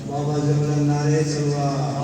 بابا جبران نعرے سلوا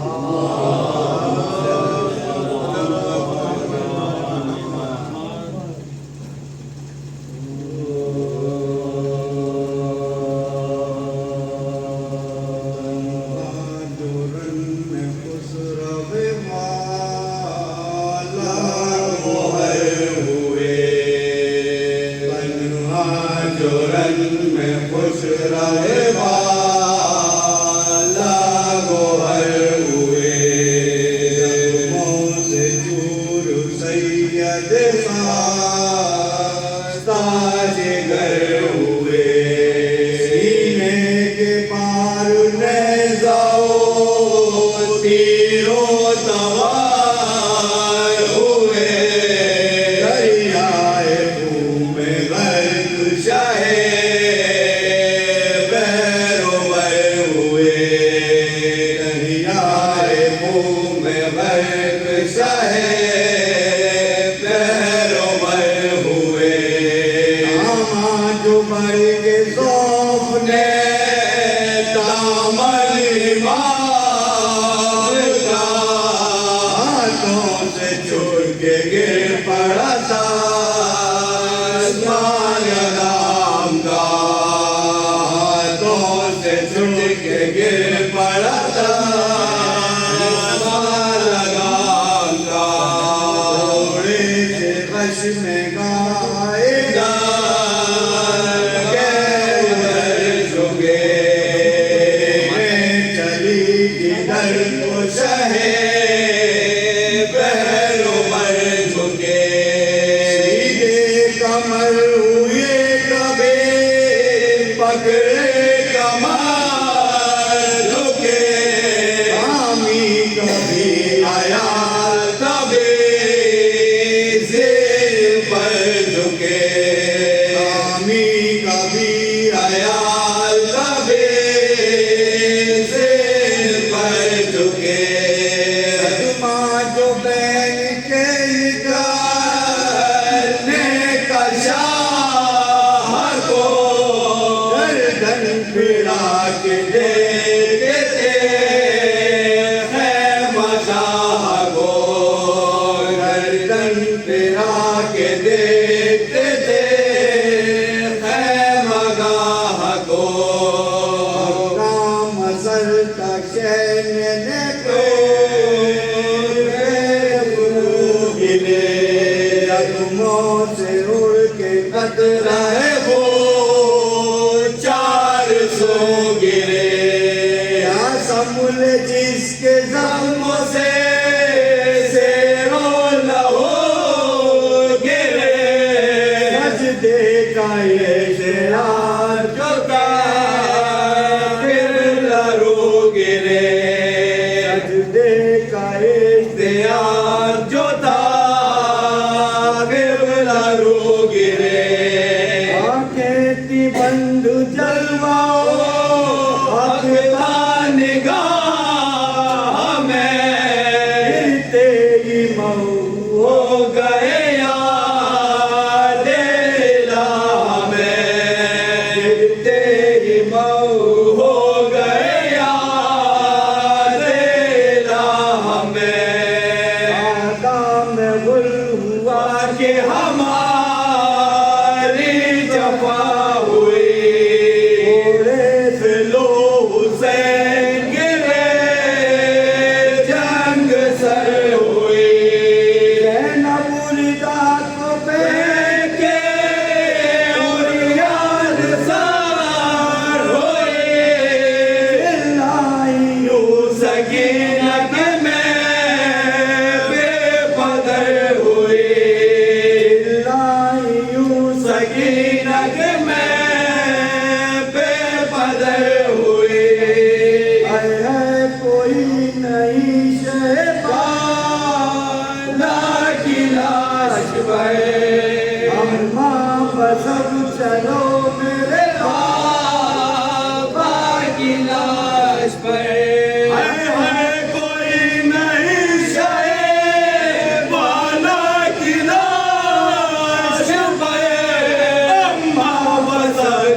Say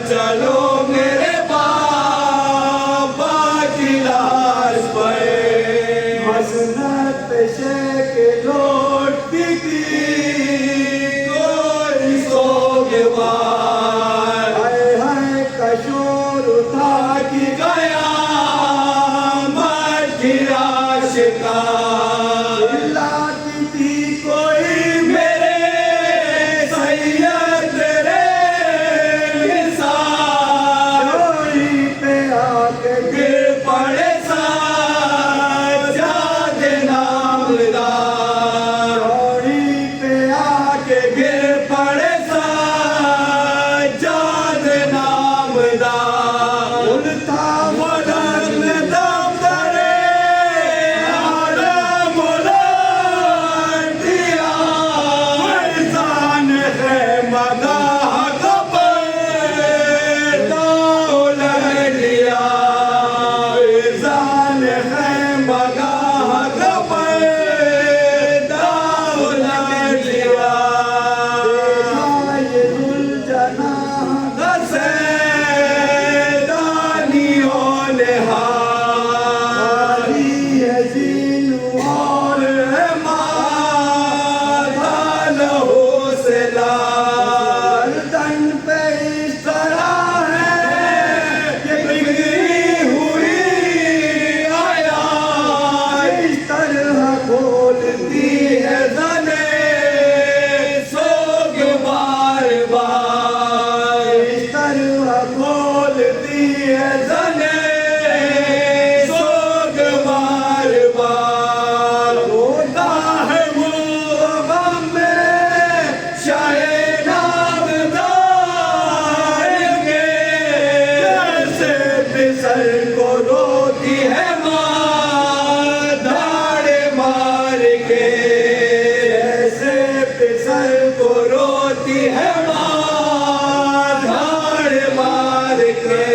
چلو میرے بابا کی لاش پر مسند شیخ لوٹتی تھی کوئی سوگوار ہائے ہائے کشور تھا کی قیامت کی آشکار چلاتی تھی کوئی میرے سید رے نثار چوری پہ آ کے گر پڑے سجاد نامدار چوری پہ آ کے گر پڑے سجاد نامدار الٹا مدن دفتر عالم الٹ دیا فرزان خیمگاہ کا پردہ الٹ دیا فرزان خیمگاہ کا پردہ الٹ دیا یہ ذوالجناح سیدانیوں نے علی ہے زین اور مادہ لہو سے لال گردن پہ اس طرح ہے کہ بگڑی ہوئی آیا اس طرح کھولتی ہے زنے سوگ بار بار اس طرح کھولتی ہے زنے سوگ بار بار ہوتا ہے وہ غم میں شاہ نامدار کے جیسے پسر کو روتی ہے ماں دھاڑ مار کے جیسے پسر کو روتی ہے ماں دھاڑ مار کے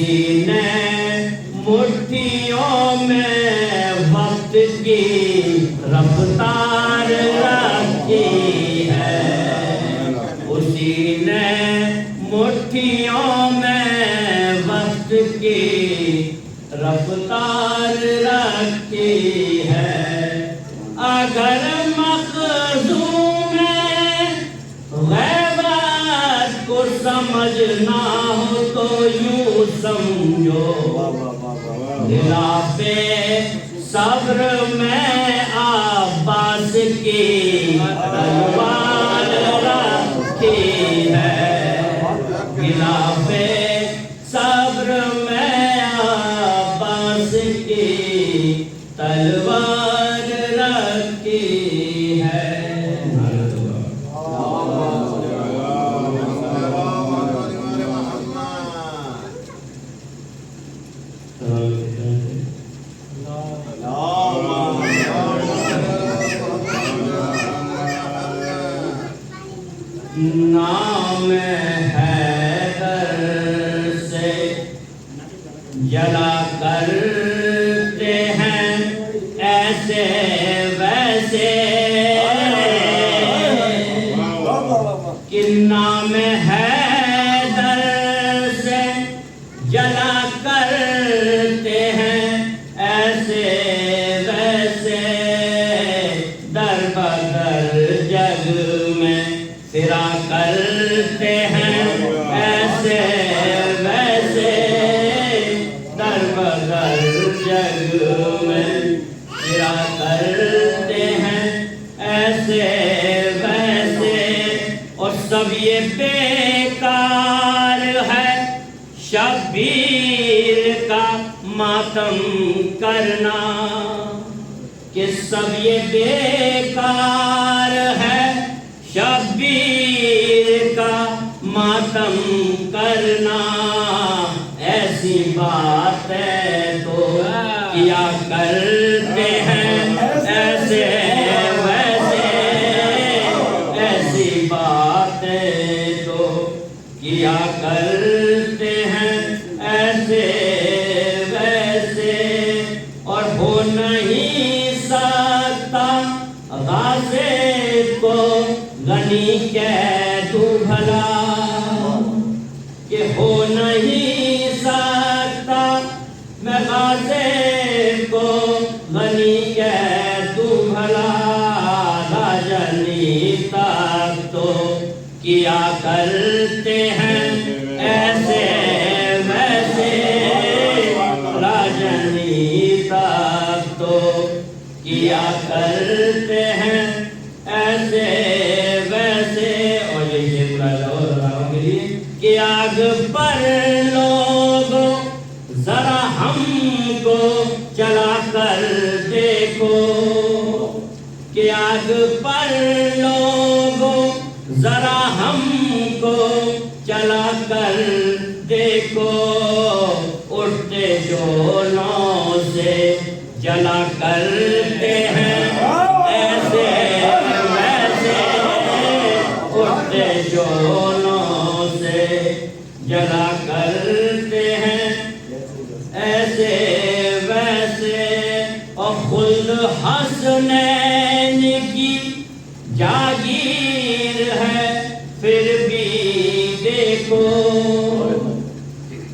اسی نے مٹھیوں میں وقت کی رفتار رکھی ہے، اسی نے مٹھیوں میں وقت کی رفتار رکھی ہے۔ اگر مخزون غیبت کو سمجھنا ہو تو یوں سمجھو، خلاف صبر میں عباس کی تلوار رکھی ہے، خلاف صبر میں عباس کی تلوار رکھی ہے۔ نام حیدر سے جلا کرتے ہیں ایسے ویسے، کہ نام حیدر سے جلا کرتے ہیں ایسے ویسے، در بدر جگ میں پھرا کرتے ہیں ایسے ویسے، در بدر جگ میں پھرا کرتے ہیں ایسے ویسے، اور سب یہ بیکار ہے شبیر کا ماتم کرنا، کہ سب یہ بیکار ہے شبیر کا ماتم کرنا، ایسی باتیں تو کیا کرتے ہیں ایسے ویسے، ایسی باتیں تو کیا کرتے ہیں ایسے ویسے، اور ہو نہیں سکتا غازی کو غنی کہہ دوں بھلا، کہ ہو نہیں سکتا میں غازی کو غنی کہہ دوں بھلا، راجنی تک تو کیا کرتے ہیں ایسے ویسے، راجنی تک تو کیا کرتے ہیں ایسے ویسے۔ اور یہ کہ آگ پر لوگوں ذرا ہم کو چلا کر دیکھو، کہ آگ پر لوگوں ذرا ہم کو چلا کر دیکھو، اٹھتے جولوں سے جلا کرتے ہیں ایسے ویسے، اٹھتے جولوں سے جلا کرتے ہیں ایسے ویسے، اور خلد حسنین کی جاگیر ہے پھر بھی دیکھو،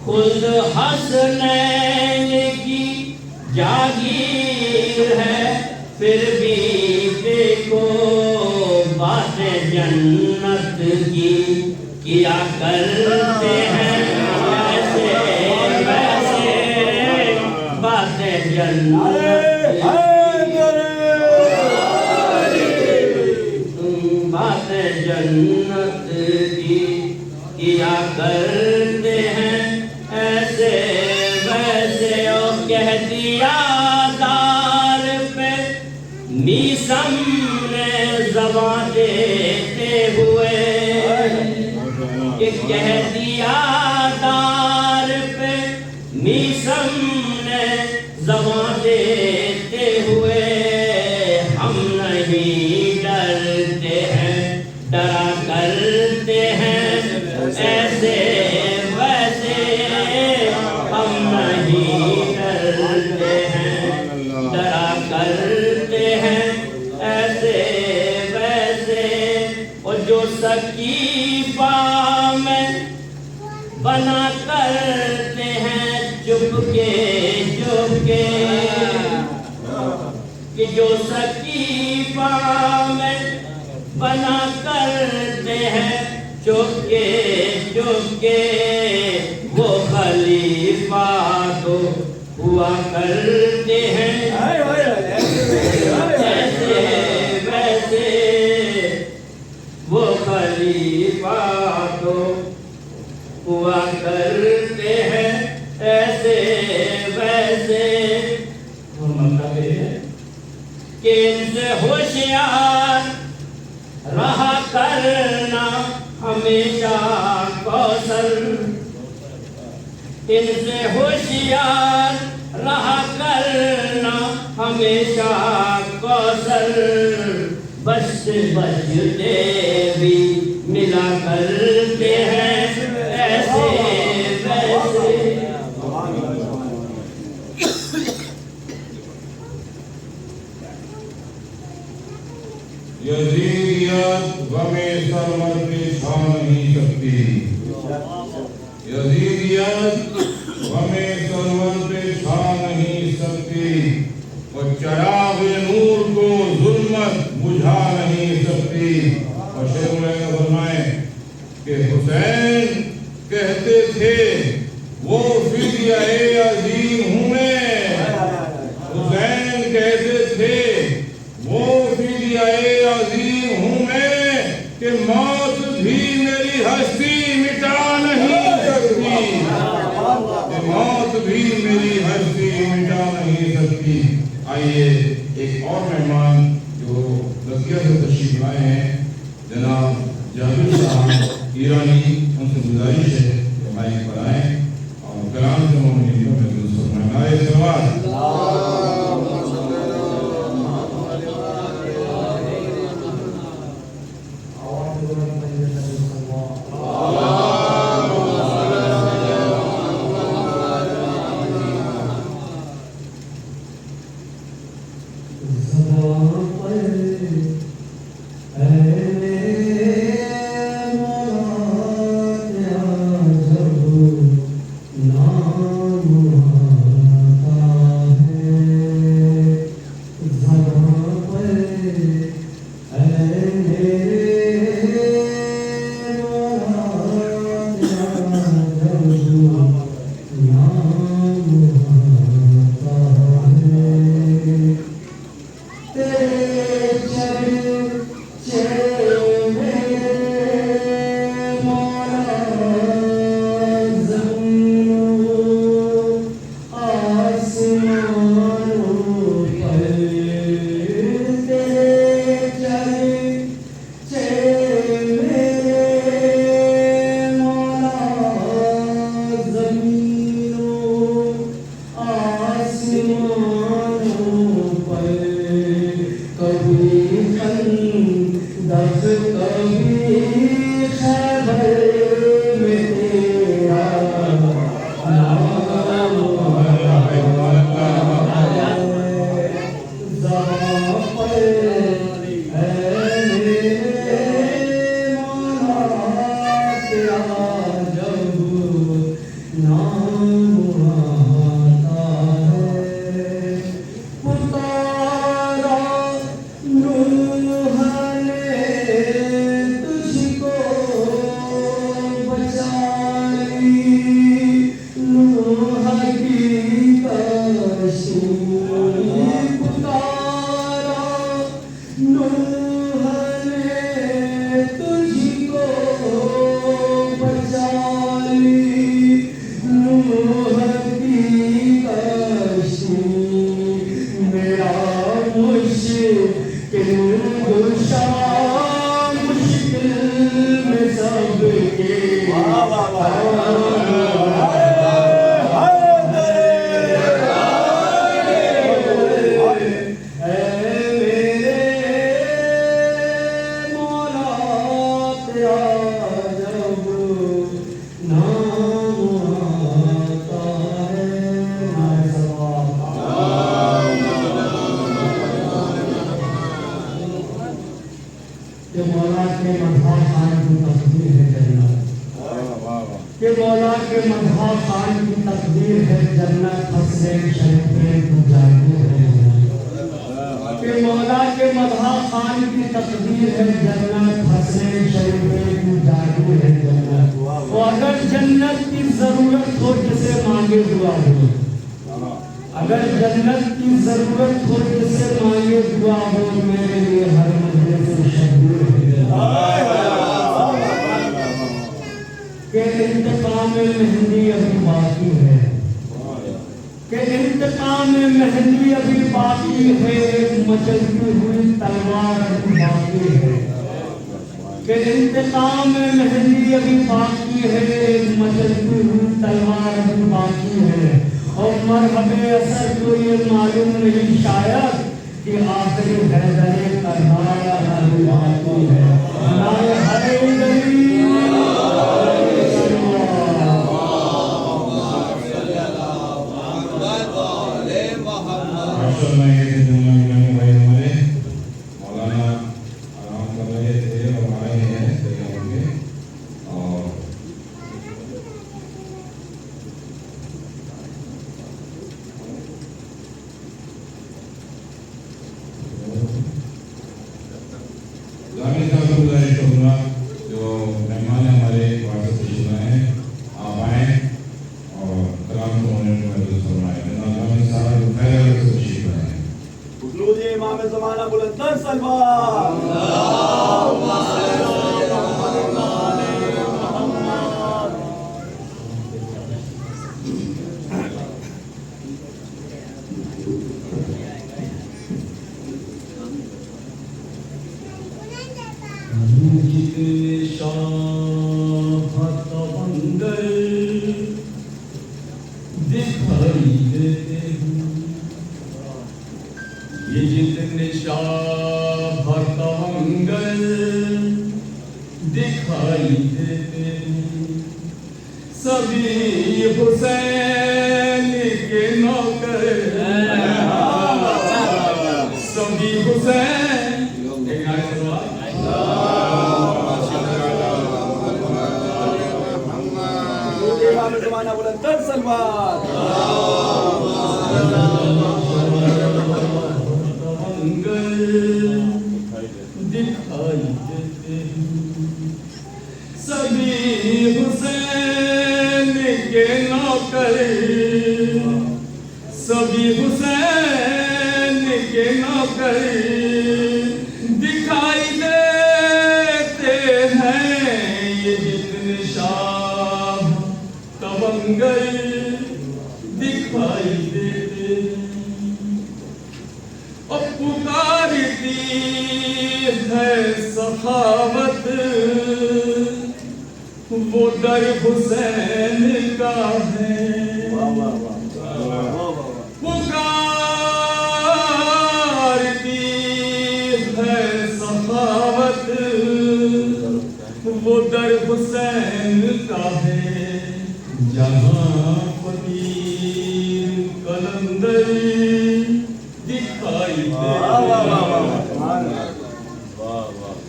خلد حسنین کی جاگیر ہے پھر بھی دیکھو، باتیں جنت کی کیا کرتے ہیں ایسے ویسے، باتیں جنت باتیں جنت کی کیا کرتے ہیں ایسے ویسے، اور کہہ دیا دار پہ میسم نے زبان دیتے ہوئے، کہ کہہ دیا دار پہ میسم نے زبان دیتے ہوئے، ہم نہیں ڈرتے ہیں ڈرا کرتے ہیں ایسے ویسے، بنا کرتے ہیں چپکے چپکے کہ جو سکیفہ میں بنا کرتے ہیں چپکے چپکے وہ خلیفہ تو ہوا کرتے ہیں ایسے ویسے وہ خلیفہ تو ہوا کرتے ہیں ایسے ویسے کہ ان سے ہوشیار رہا کرنا ہمیشہ کوثر ان سے ہوشیار رہا کرنا ہمیشہ کوثر بس بجتے بھی ملا کرتے ہیں ایسے ویسے یزیدیت غم سرور پہ چھا نہیں سکتی یزیدیت غم سرور پہ چھا نہیں سکتی اور چراغ نور کو ظلمت بجھا نہیں سکتی اور شیخ نے فرمائے کہ حسین کہتے تھے وہ فدیہ عظیم ہوں میں حسین کہتے تھے وہ فدیہ عظیم ہوں میں کہ موت بھی میری ہستی مٹا نہیں سکتی کہ موت بھی میری ہستی مٹا نہیں سکتی آئیے ایک اور مہمان جو لذکیہ سے تشریف لائے ہیں جناب جابر صاحب ایرانی ان سے گزارش ہے کہ مائک پر آئیں اور کلام سے مومنیوں میں درست فرمائیں نعرہ سلوات نام مولا کے مدحہ خان کی تقدیر ہے جنت حسین شریفین تو جاتی ہے کہ مولا کے مدحہ خان کی تقدیر ہے جنت حسین شریفین تو جاتی ہے جنت وہ اگر جنت کی ضرورت ہو جسے مانگے دعا ہو اگر جنت کی ضرورت ہو جسے مانگے دعا ہو میرے لیے ہر مجھے سے شبیر ہے کہ انتقام مہندی ابھی باقی ہے کہ انتقام مہندی ابھی باقی ہے ایک مچلتی ہوئی تلوار ابھی باقی ہے کہ انتقام مہندی ابھی باقی ہے ایک مچلتی ہوئی تلوار ابھی باقی ہے اور مرحب اثر کو یہ معلوم نہیں شاید کہ آخری حیدر کرنال ابھی باقی ہے نائے حیدری مولانا آرام کر رہے تھے اور آئے ہیں اور لامی صاحب کو گزارش کروں گا جو مہمان ہمارے واٹس تشریف ہیں آپ آئیں اور کلام کو ہونے میں محدود فرمائیں لامی صاحب پہلے سے تشریف ہیں درود امام زمانہ بلندر سلمان اللہم صلی علی محمد یہ جتنے شاہ توانگر دکھائی دیتے سبھی حسین کے نوکر سبھی حسین امام زمانہ بلندر سلمان دکھائی دیتے سبھی حسین کے نوکر سبھی حسین کے نوکر دکھائی دیتے ہیں یہ جتنے شاہ توانگر دکھائی دیتے اور پکارتی ہے سخاوت وہ در حسین کا ہے پکارتی ہے سخاوت وہ در حسین کا ہے جہاں فقیر قلندر دکھائی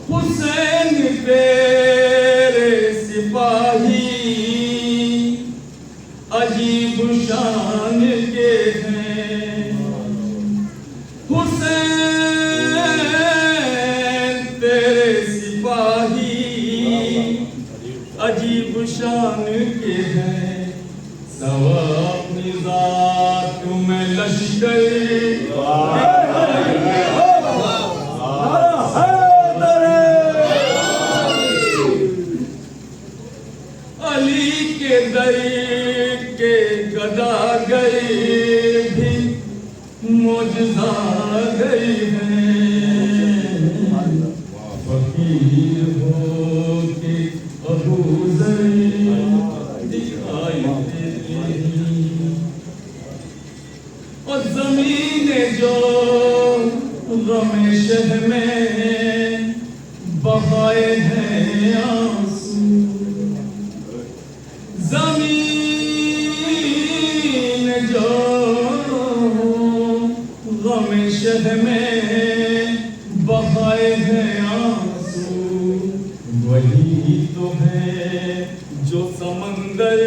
حسین تیرے سپاہی عجیب شان کے ہیں حسین تیرے سپاہی عجیب شان کے ہیں سوا اپنی ذات میں لشکر علی کے در کے گداگر بھی معجزہ گئی ہیں فقیر ہو کے ابو ذر دکھائی دیتے ہیں اور زمین جو غم شہ میں بہائے ہیں آنسو زمین جو غم شہ میں بہائے ہیں آنسو وہی تو ہے جو سمندر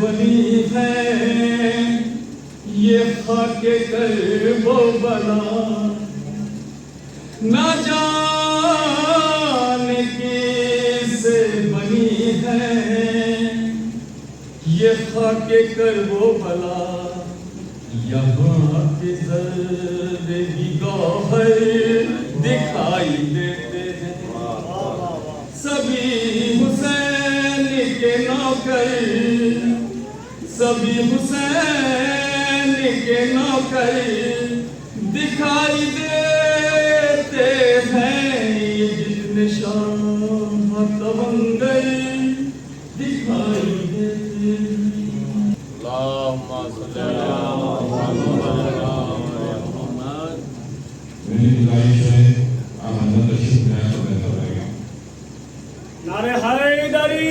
بنی ہے یہ خاک کرب و بلا نہ جانے کس سے بنی ہے یہ خاک کرب و بلا یہاں کے ذرے بھی گوہر دکھائی دیتے ہیں سبھی حسین کے نوکر سبھی حسین کے نوکر دکھائی دیتے ہیں یہ جتنے شام تونگر دکھائی دیتے ہیں اللهم صل على محمد. میری گزارش ہے آپ حضرت تشریف لائیں تو بہتر رہے گا. نعرہ حیدری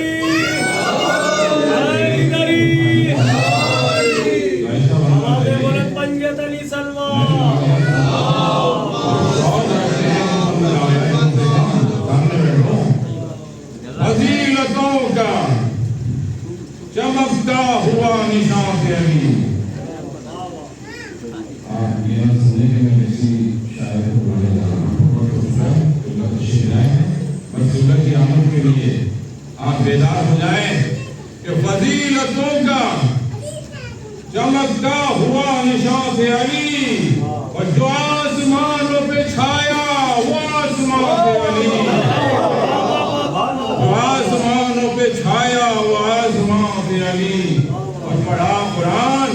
حیدری آواز بلند پنجت علی سلمان فضیلتوں کا چمکتا ہوا نشان سے علی. آپ یہ نہ سنیں کہ میں کسی شاعر کو بولے جا رہا ہوں بہت خوش ہے کہ اللہ تشریف لائے ہیں بس اللہ کی آمد کے لیے آپ بیدار ہو جائیں کہ فضیلتوں کا چمکتا ہوا نشان سے علی اور جو آسمانوں پہ چھایا وہ آسمان سے علی جو آسمانوں پہ چھایا وہ آسمان سے علی اور پڑھا قرآن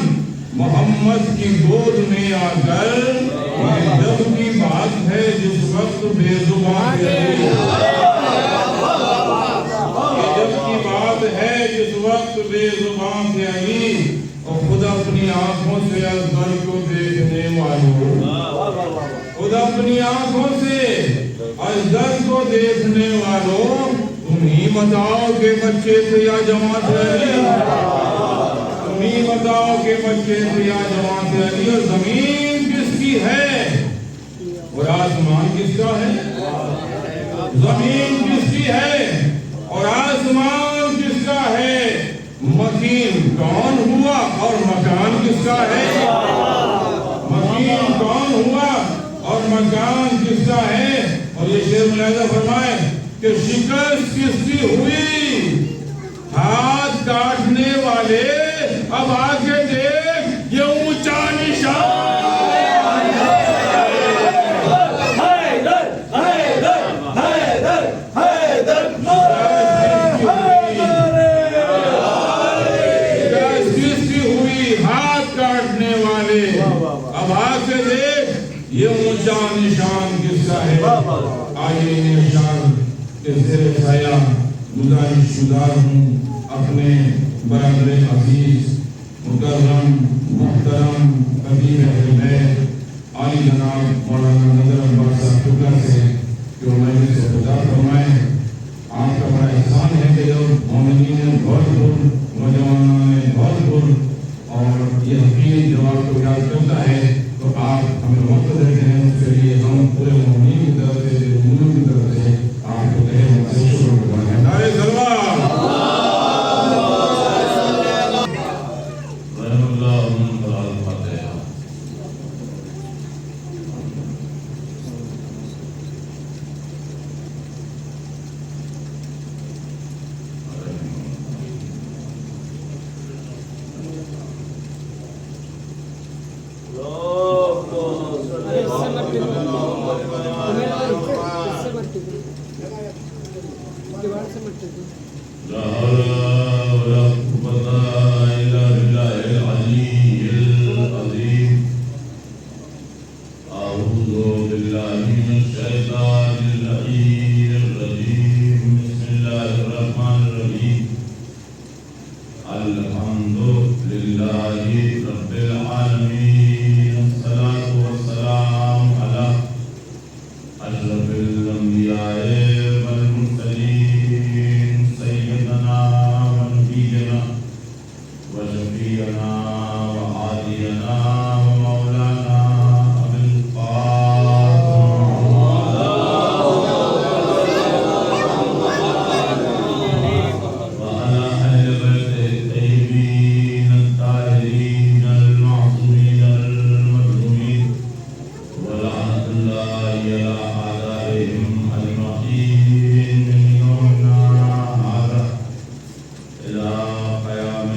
محمد کی گود میں آ کر یہ جب کی بات ہے جس وقت بے زبان سے علی یہ جب کی بات ہے جس وقت بے زبان سے علی اور خود اپنی آنکھوں سے ازدر کو دیکھنے والوں خود اپنی آنکھوں سے ازدر کو دیکھنے والوں تم ہی بتاؤ کہ بچے تھے یا جماعت علی تم ہی بتاؤ کہ بچے تھے یا جماعت علی اور زمین کس کی ہے اور آسمان کس کا ہے زمین کس کی ہے اور آسمان کس کا ہے مکین کون ہوا اور مکان کس کا ہے مکین کون ہوا اور مکان کس کا ہے اور یہ شعر ملاحظہ فرمائے کہ شکست کس کی ہوئی ہاتھ کاٹنے والے اب آگے دیکھ یہ اونچا نشان حیدر حیدر حیدر حیدر اب آگے دیکھ یہ اونچا نشان کس کا ہے آئیے نشان کے زیر سایہ گزارش شدار ہوں اپنے برادر عزیز مکرم محترم قدیم اہل بیت عالی جناب مولانا نظر عباس صاحب شکر سے کہ وہ مجلس سے خدا فرمائیں. آپ کا بڑا احسان ہے کہ جب مومنین بہت پر نوجوانوں بہت پر اور یہ حقیقی جواب کو یاد کرتا ہے تو آپ ہمیں وقت دیتے ہیں اس کے لیے ہم پورے مومنین کی طرف سے مومنین کی طرف سے آپ کو تہہ دل سے شکر گزار ہیں. نعرہ سلوات عليهم أجمعين من يومنا هذا إلى قيام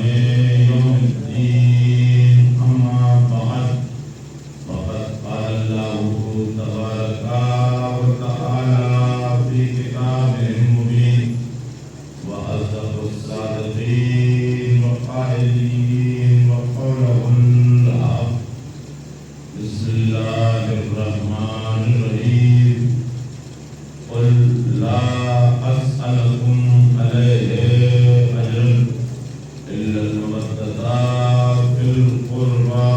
يوم الدين. أما بعد فقد قال الله تبارك وتعالى في كتابه المبين وأصدق الصادقين والقائلين وقولهم الحق. بسم الله الرحمن الرحيم. قل لا أسألكم عليه أجرا إلا المودة في القربى.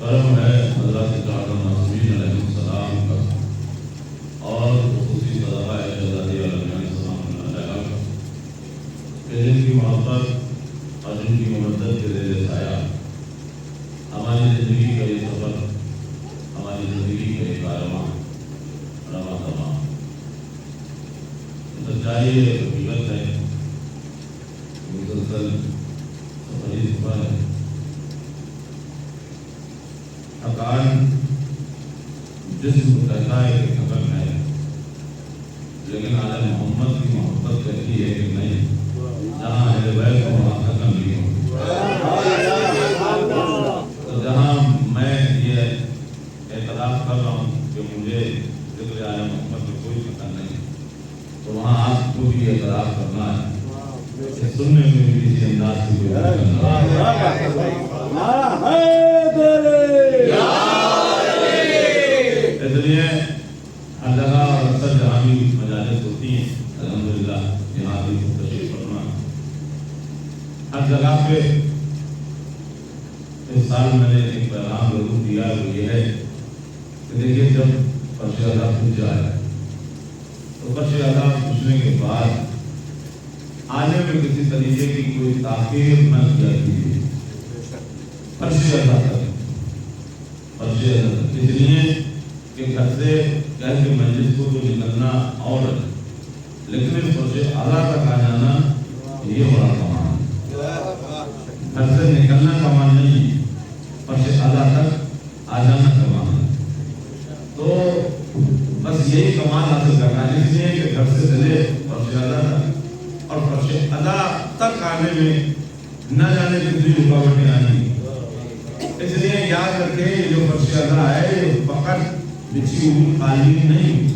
کرم ہے حضرات تعالی ناصرین علیہ السلام کا اور خصوصی صدقہ جزاتی علیہ السلام علیہ کہ جن کی محبت اور جن کی مدد کے ذریعے سایہ ہماری زندگی کا یہ سفر، ہماری زندگی کا یہ کارواں رواں تمام سچائی ہے، حقیقت ہے، مسلسل سفری سفر ہے. تھکان جسم کہتا ہے کہ تھکن ہے، لیکن آل محمد کی محبت کہتی ہے کہ نہیں، جہاں اہل بیت ہو وہاں تھکن نہیں ہو. تو جہاں میں یہ اعتراف کر رہا ہوں کہ مجھے ذکر آل محمد میں کوئی تھکن نہیں، تو وہاں آپ کو بھی اعتراف کرنا ہے کہ سننے میں بھی اسی انداز کی کوئی اس لیے ہر جگہ اور اکثر جہاں بھی مجالس ہوتی ہیں الحمدللہ یہاں بھی تشریف فرما. ہر جگہ پہ اس سال میں نے ایک پیغام ضرور دیا، وہ یہ ہے کہ دیکھیے جب فرش ادا پوچھ جائے تو فرش ادا پوچھنے کے بعد آنے میں کسی طریقے کی کوئی تاخیر نہ کیا کیجیے. فرش ادا کریں، فرش ادا اس لیے کہ گھر سے کہہ کے مجلس کو تو نکلنا اور لیکن اس فرش ادا تک آ جانا یہ بڑا کمال ہے. گھر سے نکلنا کمال نہیں، فرش ادا تک آ جانا کمال ہے. تو بس یہی کمال حاصل کرنا ہے، اس لیے کہ گھر سے چلے فرش ادا تک، اور فرش ادا تک آنے میں نہ جانے کتنی رکاوٹیں آئیں. اس لیے یاد رکھیں یہ جو فرش ادا ہے یہ فقط بچھی ہوئی قالین نہیں،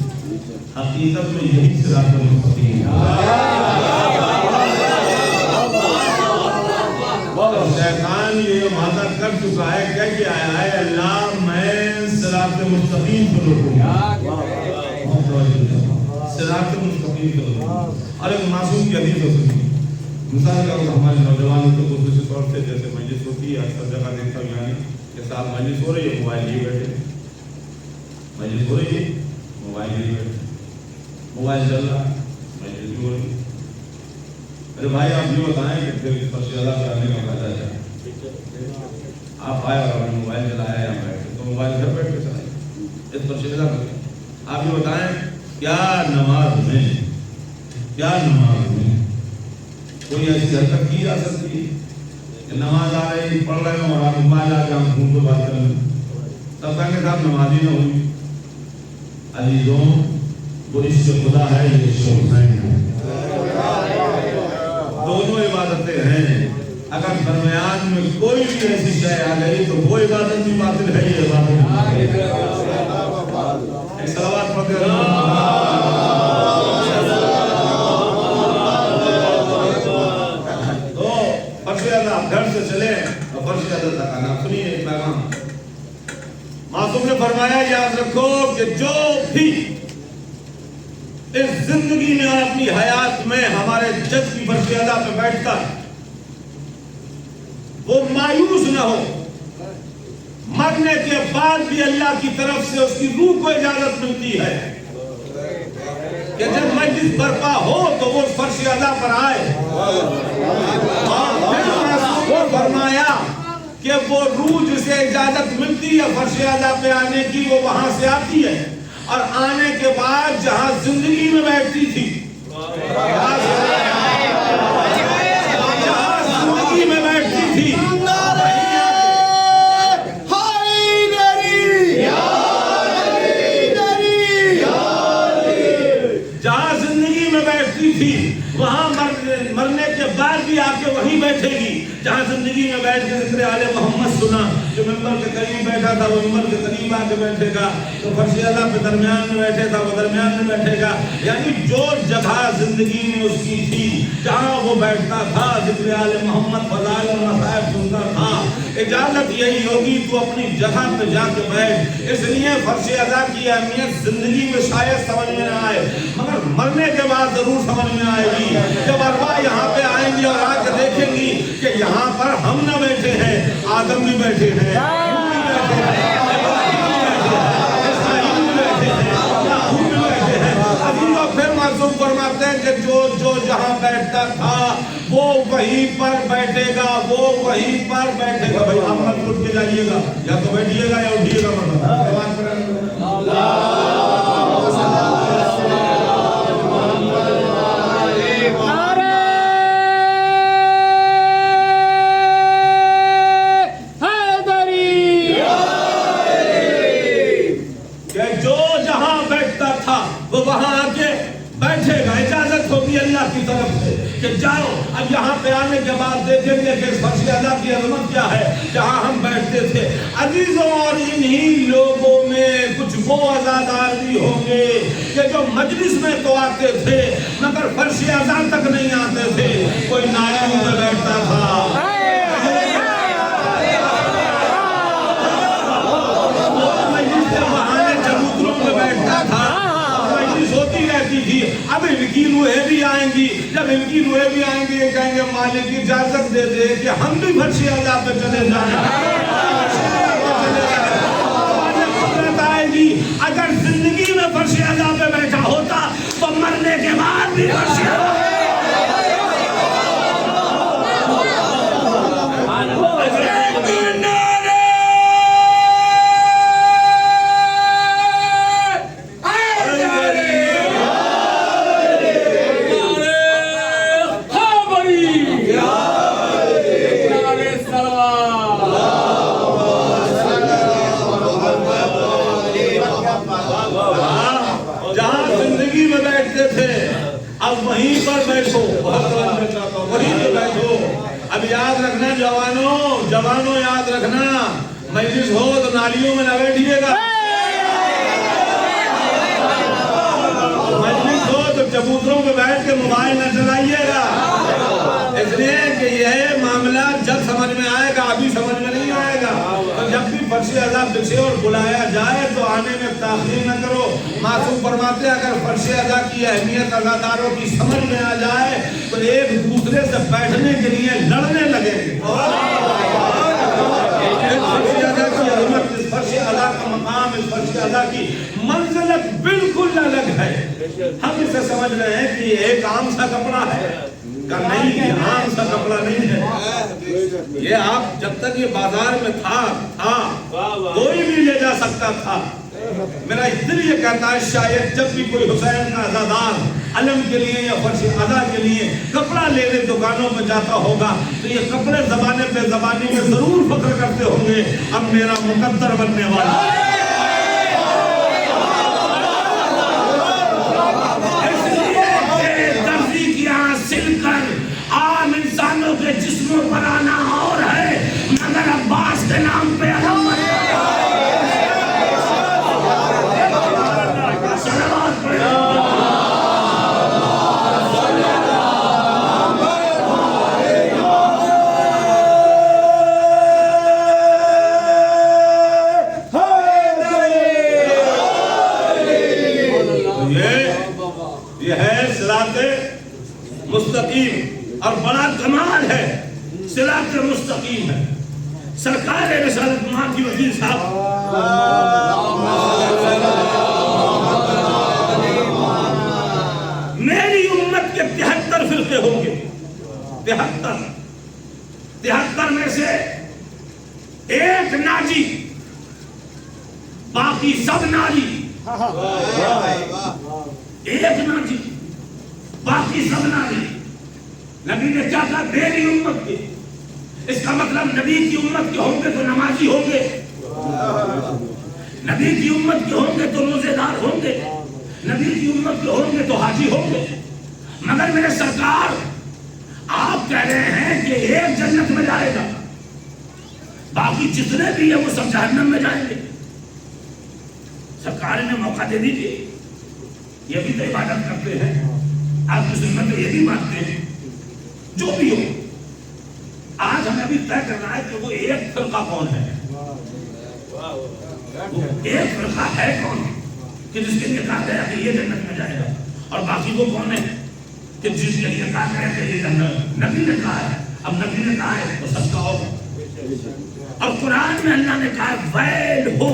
حقیقت میں یہی صراط المستقیم ہے. شیطان یہ وعدہ کر چکا ہے، کہہ کے آیا ہے اللہ میں صراط مستقیم پر رکھوں گا، صراط مستقیم پر رکھوں گا. اور ایک معصوم کی حدیث ہو سکتی مثال کا ہمارے نوجوانوں کو خصوصی طور سے جیسے مجلس ہوتی ہے اکثر جگہ دیکھتا ہوں یعنی کہ صاحب مجلس ہو رہی ہے موبائل لیے بیٹھے، مجلس ہو رہی ہے موبائل لیے بیٹھے، موبائل چل رہا ہے مجلس بھی ہو رہی ہے. ارے بھائی آپ یہ بتائیں کہ پھر فرش ادا کرنے کا فائدہ کیا ہے؟ آپ آئے اور آپ نے موبائل چلایا یا بیٹھے تو موبائل گھر بیٹھ کے چلائیں، اس فرش ادا کریں. آپ یہ بتائیں کیا نماز میں کوئی ایسی حرکت کی جا سکتی ہے کہ نماز آ رہی پڑھ رہے ہوں اور آپ موبائل آ کے ہم فون پہ بات کر لیں؟ تب تک کے ساتھ نمازی نہ ہوئی. عزیزوں وہ عشق خدا ہے، یہ عشق حسین ہے، دونوں عبادتیں ہیں. اگر درمیان میں کوئی بھی ایسی شے آ گئی تو وہ عبادت بھی باطل ہے، یہ عبادت بھی باطل ہے. ایک صلوات پڑھتے گھر سے چلے اور فرش ادا تک آنا. سنیے ایک پیغام معصوم نے فرمایا یاد رکھو کہ جو بھی اس زندگی میں اور اپنی حیات میں ہمارے جج کی فرش ادا پہ بیٹھتا ہے وہ مایوس نہ ہو. مرنے کے بعد بھی اللہ کی طرف سے اس کی روح کو اجازت ملتی ہے کہ جب مجلس برپا ہو تو وہ فرش اعلیٰ پر آئے. اور پھر معصوم کو فرمایا کہ وہ روح جسے اجازت ملتی ہے فرش اعلیٰ پہ آنے کی وہ وہاں سے آتی ہے اور آنے کے بعد جہاں زندگی میں بیٹھتی تھی جہاں زندگی میں بیٹھتی تھی جہاں زندگی میں بیٹھتی تھی وہاں مرنے کے بعد بھی آ کے وہیں بیٹھے گی جہاں زندگی میں بیٹھ کے ذکر آل محمد سنا. جو ممبر کے قریب بیٹھا تھا وہ ممبر کے قریب آ کے بیٹھے گا, تو فرش اعلیٰ پہ درمیان میں بیٹھے تھا وہ درمیان میں بیٹھے گا. یعنی جو جگہ زندگی میں اس کی تھی جہاں وہ بیٹھتا تھا ذکر آل محمد فضائل و مصائب سنتا تھا. اجازت یہی ہوگی تو اپنی جگہ پہ جا کے بیٹھ. اس لیے فرش اعلیٰ کی اہمیت زندگی میں شاید سمجھ میں نہ آئے مگر مرنے کے بعد ضرور سمجھ میں آئے گی. جب ارواح یہاں پہ آئیں گی اور آ کے دیکھیں گی کہ یہاں پر ہم نہ بیٹھے ہیں, آدم بھی بیٹھے ہیں, نوح بھی بیٹھے ہیں, ابراہیم بھی بیٹھے ہیں, اسماعیل بھی بیٹھے ہیں, یعقوب بھی بیٹھے ہیں. ابھی وہ پھر معصوم فرماتے ہیں کہ جو جہاں بیٹھتا تھا وہ وہیں پر بیٹھے گا, وہ وہیں پر بیٹھے گا. بھائی آپ مت اٹھ کے جائیے گا, یا تو بیٹھیے گا یا اٹھیے گا. وہ وہاں آ کے بیٹھے گا. اجازت ہوگی اللہ کی طرف سے کہ جاؤ. اب یہاں پہ آنے کے بعد دیکھیں گے کہ فرش اعلیٰ کی عظمت کیا ہے جہاں ہم بیٹھتے تھے. عزیزوں, اور انہی لوگوں میں کچھ وہ عزادار بھی ہوں گے کہ جو مجلس میں تو آتے تھے مگر فرش اعلیٰ تک نہیں آتے تھے. کوئی نائب میں بیٹھتا تھا, بیٹھتا تھا, مجلس ہوتی رہتی تھی. اب ان کی روحیں بھی آئیں گی. جب ان کی روحیں بھی آئیں گی کہیں گے مالک اجازت دے دے کہ ہم بھی فرش اعلیٰ پہ چلے جائیں. قدرت آئے گی. اگر زندگی میں فرش اعلیٰ پہ بیٹھا ہوتا تو مرنے کے بعد بھی فرش اعلیٰ وہیں پر بیٹھو, وہیں پر بیٹھو. اب یاد رکھنا جوانوں یاد رکھنا, مجلس ہو تو نالیوں میں نہ بیٹھیے گا. مجلس ہو تو چبوتروں پہ بیٹھ کے موبائل نہ چلائیے گا. اس لیے کہ یہ معاملہ جب سمجھ میں آئے گا, ابھی سمجھ میں نہیں آئے گا. تو جب بھی فرش اعلیٰ بچے اور بلایا جائے تو آنے میں تاخیر نہ کرو. معصوم فرماتے ہیں اگر فرش اعلیٰ کی اہمیت عزاداروں کی سمجھ میں آ جائے تو ایک دوسرے سے بیٹھنے کے لیے لڑنے لگے گے. فرش اعلیٰ کی عظمت, اس فرش اعلیٰ کا مقام, اس فرش اعلیٰ کی منزلت بالکل الگ ہے. ہم اسے سمجھ رہے ہیں کہ یہ ایک عام سا کپڑا ہے, کا نہیں, یہ عام سا کپڑا نہیں ہے. یہ آپ جب تک یہ بازار میں تھا کوئی بھی لے جا سکتا تھا. میرا دل یہ کہتا ہے شاید جب بھی کوئی حسین کا عزادار علم کے لیے یا فرش اعلیٰ کے لیے کپڑا لینے دکانوں میں جاتا ہوگا تو یہ کپڑے زمانے پہ زبانی میں ضرور فخر کرتے ہوں گے اب میرا مقدر بننے والا ہے. عام انسانوں کے جسموں پر آنا اور ہے مگر عباس کے نام پہ علم یہ ہے صراط مستقیم. اور بڑا کمال ہے, صراط مستقیم ہے. سرکار رسالت ماں کی وزیر صاحب فرقے ہوں گے، 73 میں سے ایک ناجی، باقی سب ناجی، ایک ناجی باقی سب ناجی۔ نبی نے کیا کہا؟ میری امت کے، اس کا مطلب نبی کی امت کے ہوں گے تو نمازی ہوں گے، نبی کی امت کے ہوں گے تو روزے دار ہوں گے، نبی کی امت کے ہوں گے تو حاجی ہوں گے۔ مگر میرے سرکار آپ کہہ رہے ہیں کہ ایک جنت میں جائے گا، باقی جتنے بھی ہیں وہ سب جہنم میں جائیں گے۔ سرکار نے موقع دے دیجیے، یہ بھی تو عبادت کرتے ہیں، آپ کی سنت یہ بھی مانتے ہیں، جو بھی ہو آج ہمیں ابھی طے کرنا ہے کہ وہ ایک فرقہ کون ہے، ایک فرقہ ہے کون کہ جس کے لیے کہا گیا کہ یہ جنت میں جائے گا، اور باقی وہ کون ہے کہ جس کے لیے کہا گیا کہ یہ جنت۔ نبی نے کہا ہے، اب نبی نے کہا ہے تو سب کا ہوگا۔ اور قرآن میں اللہ نے کہا ہے ویل ہو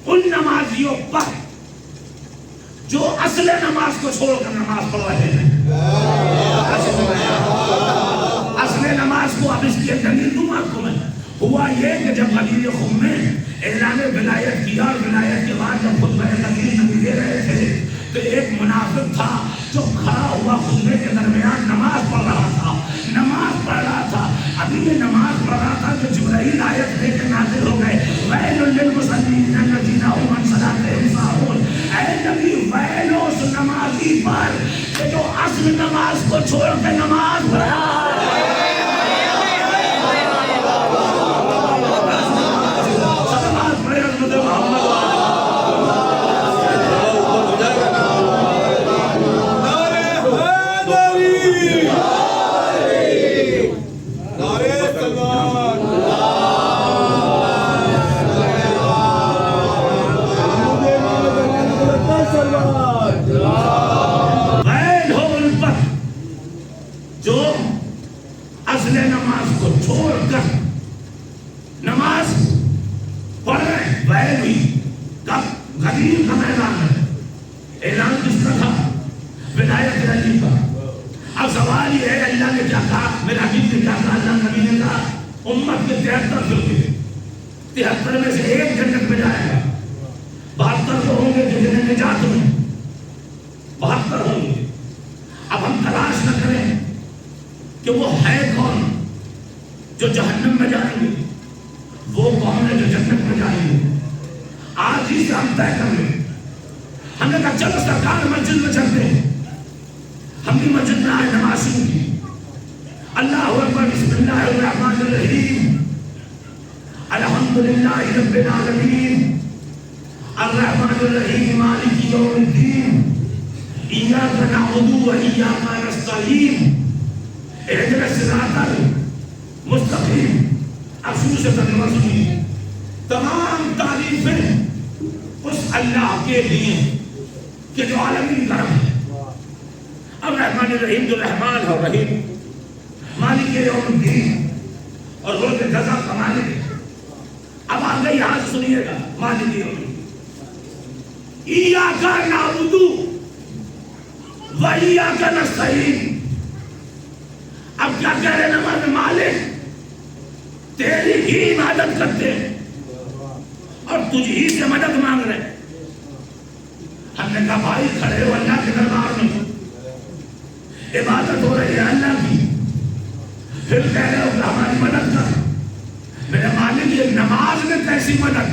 ان نمازیوں پر جو اصل نماز کو چھوڑ کر نماز پڑھ رہے ہیں۔ اصل نماز کو اب اس کی دلیل دوں آپ کو میں۔ ہوا یہ کہ جب غدیر خم میں اعلان ولایت کیا اور ولایت کے بعد جب خطبہ تقریر نبی دے رہے تھے تو ایک منافق تھا جو کھڑا ہوا خطبے کے درمیان نماز پڑھ رہا تھا، نماز پڑھ رہا تھا۔ ابھی یہ نماز پڑھ رہا تھا کہ جبرائیل آیت لے کے نازل ہو گئے، ویل للمصلین الذین هم عن صلاتهم ساہون۔ اے نبی ویل اس نمازی پر کہ جو اصل نماز کو چھوڑ کے نماز پڑھا۔ امت کے 73 فرقے، 73 میں سے ایک جنت میں جائے گا، 72 تو ہوں گے جو جنہیں نجات میں، 72 ہوں گے۔ اب ہم تلاش نہ کریں کہ وہ ہے کون جو جہنم میں جائیں گے، وہ کون ہے جو جنت میں جائیں گے۔ آج ہی سے ہم طے کر لیں۔ ہم نے کہا چلو سرکار مسجد میں چلتے ہیں، ہم بھی مسجد میں آئے نماز شروع کی۔ اللہ اکبر، بسم اللہ الرحمن الرحیم، الحمدللہ رب العالمین، الرحمن الرحیم، مالک یوم الدین، ایاک نعبد و ایاک نستعین، اہدنا الصراط المستقیم۔ اب شروع سے ترجمہ سنیے۔ تمام تعریفیں اس اللہ کے لیے کہ جو عالمین کا رب ہے، الرحمن الرحیم جو رحمان ہے اور رحیم، مالک یوم الدین اور روز جزا کا مالک ہے۔ اب آگے یہاں سے سنیے گا، مالک یوم الدین، ایاک نعبد و ایاک نستعین۔ اب کیا کہہ رہے ہیں ہمارے مالک، تیری ہی عبادت کرتے ہیں اور تجھ ہی سے مدد مانگ رہے ہیں۔ ہم نے کہا بھائی کھڑے ہو اللہ کے دربار میں، عبادت ہو رہی ہے اللہ کی، پھر کہہ رہے ہو کہ ہماری مدد کر۔ میرے مالک یہ نماز میں کیسی مدد؟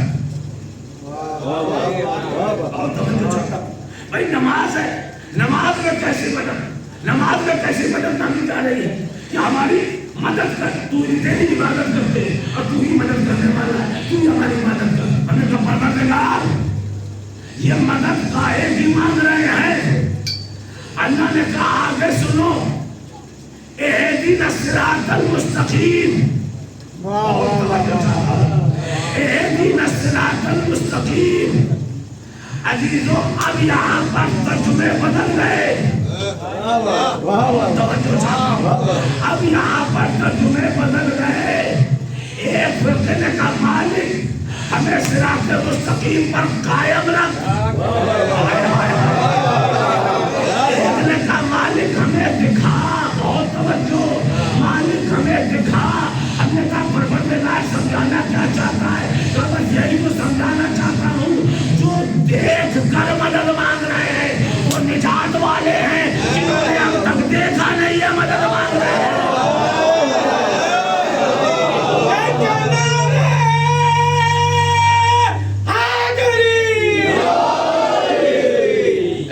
بھائی نماز ہے، نماز میں کیسی مدد؟ نماز میں کیسی مدد مانگی جا رہی ہے کہ ہماری مدد کر، تو تیری عبادت کرتے اور تو ہی مدد کرنے والا ہے، تو ہی ہماری مدد کر۔ ہم نے کہا پروردگار یہ مدد کائے کی مانگ رہے ہیں؟ اللہ نے کہا آگے سنو، اہدنا الصراط المستقیم، اہدنا الصراط المستقیم۔ عزیزوں اب یہاں پر ترجمے بدل گئے، اب یہاں پر ترجمے بدل گئے۔ ایک فرقے نے کہا مالک ہمیں صراط مستقیم پر قائم رکھ، ایک نے کہا مالک ہمیں دیکھا نہیں ہے مدد مانگ رہے ہیں.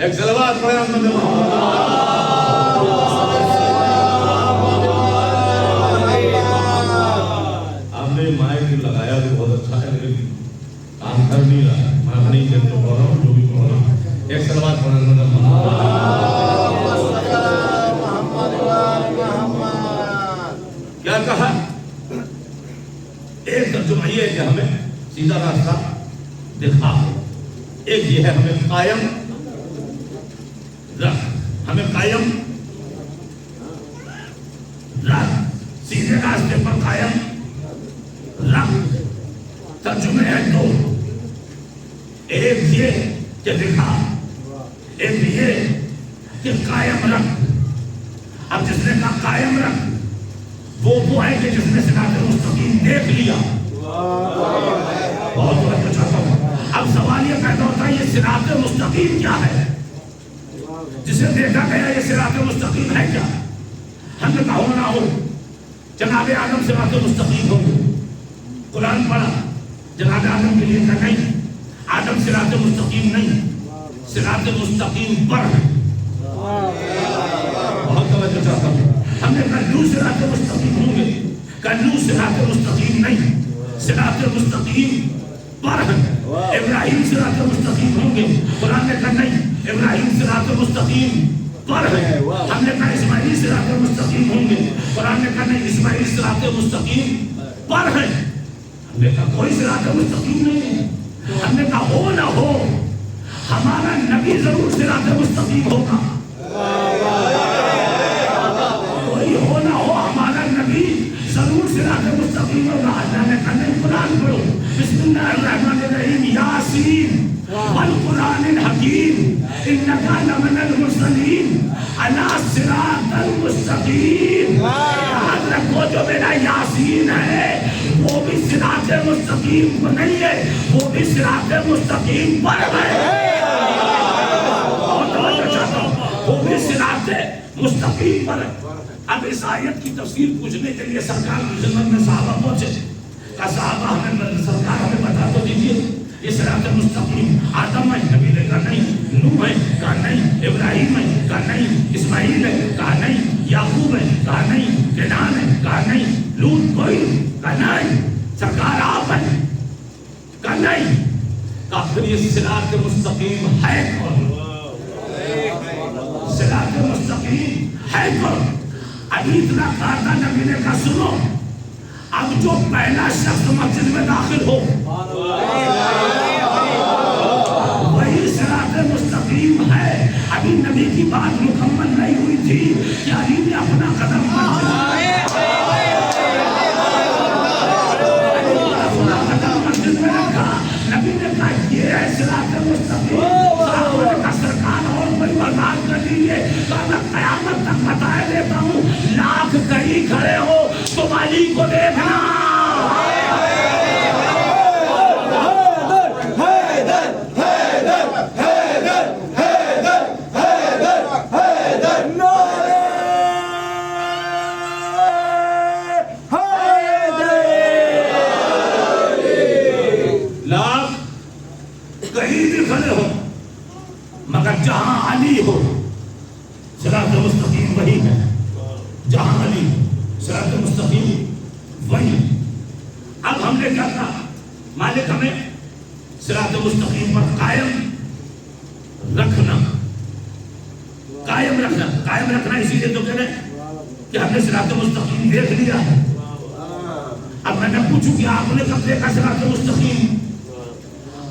ایک صلوات پڑھیں محمد محمد. آپ نے مائک لگایا تو بہت اچھا ہے لیکن کام کر نہیں رہا ہے. میں اپنی جن کو بول رہا ہوں جو بھی بول رہا ہوں. ایک صلوات پڑھیں محمد محمد. کیا کہا؟ ایک ترجمہ یہ ہے کہ ہمیں سیدھا راستہ دکھا. ایک یہ ہے ہمیں قائم رکھ. ہمیں قائم رکھ. سیدھے راستے پر قائم رکھ. ترجمے ہیں دو. ایک یہ کہ دکھا, ایک یہ کہ قائم رکھ. اب جس نے کہا قائم رکھ وہ ہے کہ جس نے صراط مستقیم دیکھ لیا. بہت توجہ چاہتا ہوں. اب سوال یہ پیدا ہوتا ہے یہ صراط مستقیم کیا ہے؟ جسے دیکھا گیا یہ صراط مستقیم ہے کیا؟ ہم نے کہا ہو نہ ہو جناب آدم صراط مستقیم ہوں گے. قرآن پڑھا جناب آدم کے لیے کہا نہیں, آدم صراط مستقیم نہیں, صراط مستقیم پر ہے. بہت توجہ چاہتا ہوں. ہم نے کہا نوح صراط مستقیم ہوں گے, کہا نوح صراط مستقیم نہیں, صراط مستقیم پر ہے. ابراہیم صراط مستقیم ہوں گے, قرآن نے کہا نہیں ابراہیم صراط مستقیم پر ہے. ہم نے کہا اسماعیل صراط مستقیم ہوں گے, قرآن نے کہا نہیں اسماعیل صراط مستقیم پر ہے. ہم نے کہا کوئی صراط مستقیم نہیں ہے. ہم نے کہا ہو نہ ہو ہمارا نبی ضرور صراط مستقیم ہوگا. کوئی ہو نہ ہو ہمارا نبی ضرور صراط مستقیم ہوگا. اللہ نے کہا نہیں قرآن پڑھو. بسم اللہ الرحمن الرحیم. یاسین والقرآن الحکیم انکا لمن المرسلین علی صراط المستقیم. یاد رکھو جو میرا یاسین ہے وہ بھی صراط مستقیم کو نہیں ہے, وہ بھی صراط مستقیم پر ہے. وہ بھی صراط مستقیم پر ہے. اب اس آیت کی تفسیر پوچھنے کے لیے سرکار کی خدمت میں صحابہ پہنچے. کہا صحابہ ہمیں سرکار ہمیں بتا تو دیجیے یہ صراط مستقیم آدم ہے؟ نبی نے کہا نہیں. نوح ہے؟ کہا نہیں. ابراہیم ہے؟ کہا نہیں. اسماعیل ہے؟ کہا نہیں. یعقوب ہے؟ کہا نہیں. کنعان ہے؟ کہا نہیں. لوط کوئی؟ کہا نہیں. سرکار آپ ہیں؟ کہا نہیں. کہا پھر یہ صراط مستقیم ہے کون؟ صراط مستقیم ہے کون؟ ابھی اتنا کہا تھا نبی نے کہا سنو اب جو پہلا شخص مسجد میں داخل ہو وہی صراط مستقیم ہے. ابھی نبی کی بات مکمل نہیں ہوئی تھی کہ علی نے اپنا قدم مسجد میں رکھا. نبی نے کہا یہ ہے صراط مستقیم. صحابہ نے کہا سرکار اور کوئی برداشت کر لیجیے. کہا میں قیامت تک بتائے دیتا ہوں, لاکھ کہیں کھڑے ہو تم علی کو دیکھنا. کہیں بھی کھڑے ہو مگر جہاں علی ہو صراط مستقیم وہی ہے. جہاں علی صراط مستقیم وہی. اب ہم نے کیا کہا مالک ہمیں صراط مستقیم پر قائم رکھنا. قائم رکھنا قائم رکھنا اسی لیے تو کہہ رہے کہ ہم نے صراط مستقیم دیکھ لیا ہے. اب میں نے پوچھوں کہ آپ نے کب دیکھا صراط مستقیم؟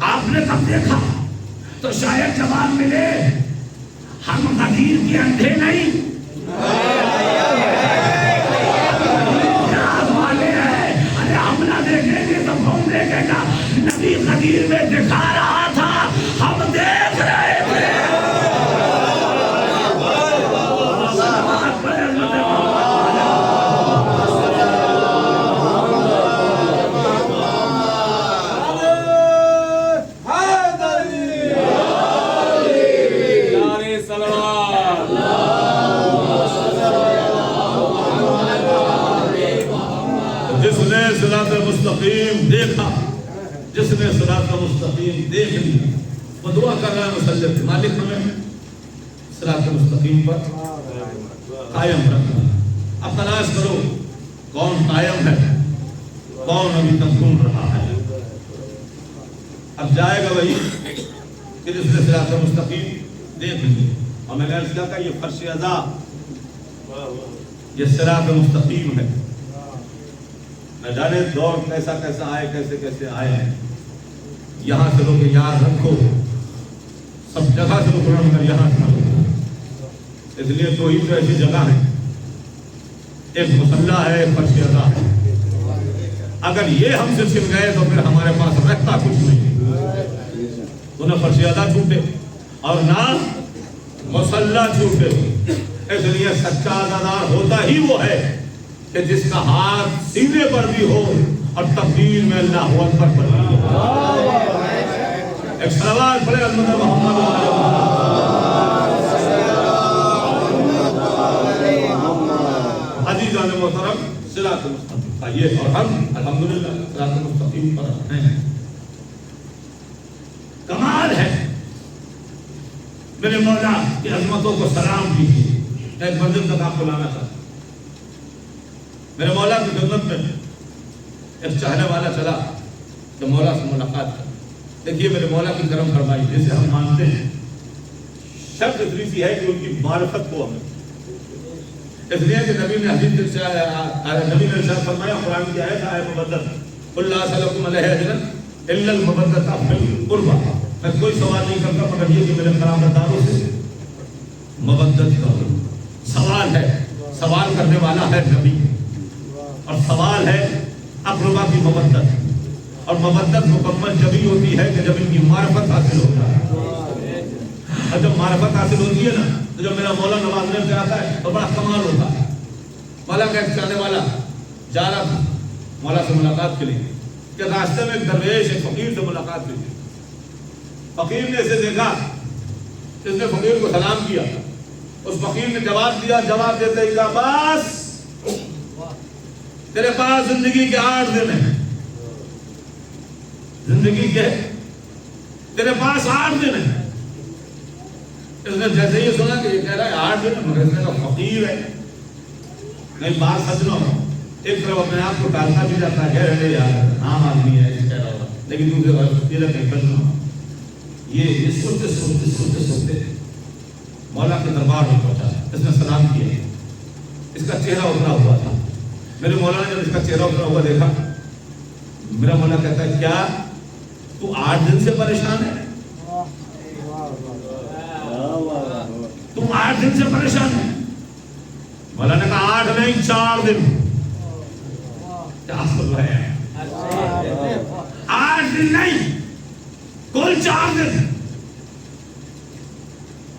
آپ نے کب دیکھا؟ تو شاید جواب ملے ہم غدیر کے اندھے نہیں والے ہیں. ارے ہم نہ دیکھیں گے تو کون دیکھے گا؟ نبی غدیر میں دکھا رہا تھا, ہم دیکھ رہے تھے. نے صراط مستقیم دیکھ لیا وہ دعا کر رہا ہے مسلح مالک ہمیں صراط مستقیم پر قائم رکھنا. اب تلاش کرو کون قائم ہے, کون ابھی تک گم رہا ہے. اب جائے گا وہی کہ جس نے صراط مستقیم دیکھ لیا. اور میں نے عرض کیا کہ یہ فرش ادا, یہ صراط مستقیم ہے. نہ جانے دور کیسا کیسا آئے, کیسے کیسے آئے ہیں. یہاں سے لوگ یاد رکھو, سب جگہ سے لوگ کر یہاں سے. اس لیے تو ہی تو ایسی جگہ ہے, ایک مصلح ہے, ایک فرش ادا ہے. اگر یہ ہم سے چھن گئے تو پھر ہمارے پاس رہتا کچھ نہیں. تو نہ فرش ادا چھوٹے اور نہ مصلح چھوٹے. اس لیے سچا عزادار ہوتا ہی وہ ہے کہ جس کا ہاتھ سینے پر بھی ہو اور تکبیر میں اللہ اکبر پر بھی ہو. ایک صلوات پڑھے محمد عزیزان محترم. صراط مستقیم یہ اور ہم الحمدللہ صراط مستقیم پر ہیں. کمال ہے میرے مولا کی عظمتوں کو سلام کیجیے. ایک منزل تک آپ کو لانا تھا. میرے مولا کی خدمت میں ایک چاہنے والا چلا کہ مولا سے ملاقات کر. دیکھیے میرے مولا کی کرم فرمائی جسے ہم مانتے ہیں. شرط اتنی سی ہے کہ ان کی معرفت کو ہمیں, اس لیے کہ نبی نے حدیث سے نبی نے ارشاد فرمایا قرآن کی آیت ہے مبدت اللہ سلام علیہ اجرا الا المبدت فی القربى. میں کوئی سوال نہیں کرتا مگر یہ کہ میرے قرابت داروں سے مبدت کرو. سوال ہے, سوال کرنے والا ہے نبی, اور سوال ہے اقربا کی مبدت. اور مبدت مکمل جبھی ہوتی ہے کہ جب ان کی معرفت حاصل ہوتا ہے. اور جب معرفت حاصل ہوتی ہے نا تو جب میرا مولا نوازنے پہ آتا ہے تو بڑا کمال ہوتا ہے. مولا کا ایک چاہنے والا جا رہا تھا مولا سے ملاقات کے لیے کہ راستے میں ایک درویش ایک فقیر سے ملاقات کی. فقیر نے اسے دیکھا, اس نے فقیر کو سلام کیا. اس فقیر نے جواب دیا, جواب دیتے ہی کہا بس تیرے پاس زندگی کے 8 دن ہیں. زندگی کے تیرے پاس 8 دن ہیں. اس نے جیسے یہ سنا کہ یہ کہہ رہا ہے 8 دن, مگر اس نے کہا فقیر ہے. نہیں بات سچ نہ ہو. ایک طرف اپنے آپ کو ٹالتا بھی جاتا ہے رہے یار عام آدمی ہے کہہ رہا ہوگا, لیکن دوسرے بات یہ کرنا یہ سوچتے سوچتے سوچتے سوچتے مولا کے دربار میں پہنچا. اس نے سلام کیا. اس کا چہرہ اترا ہوا تھا. میرے مولا نے جب اس کا چہرہ اترا ہوا دیکھا, میرا مولا کہتا ہے کیا تو 8 دن سے پریشان ہے؟ تم 8 دن سے پریشان ہے؟ مولا نے کہا 8 نہیں 4 دن. کیا سن رہے ہیں؟ 8 دن نہیں کل 4 دن.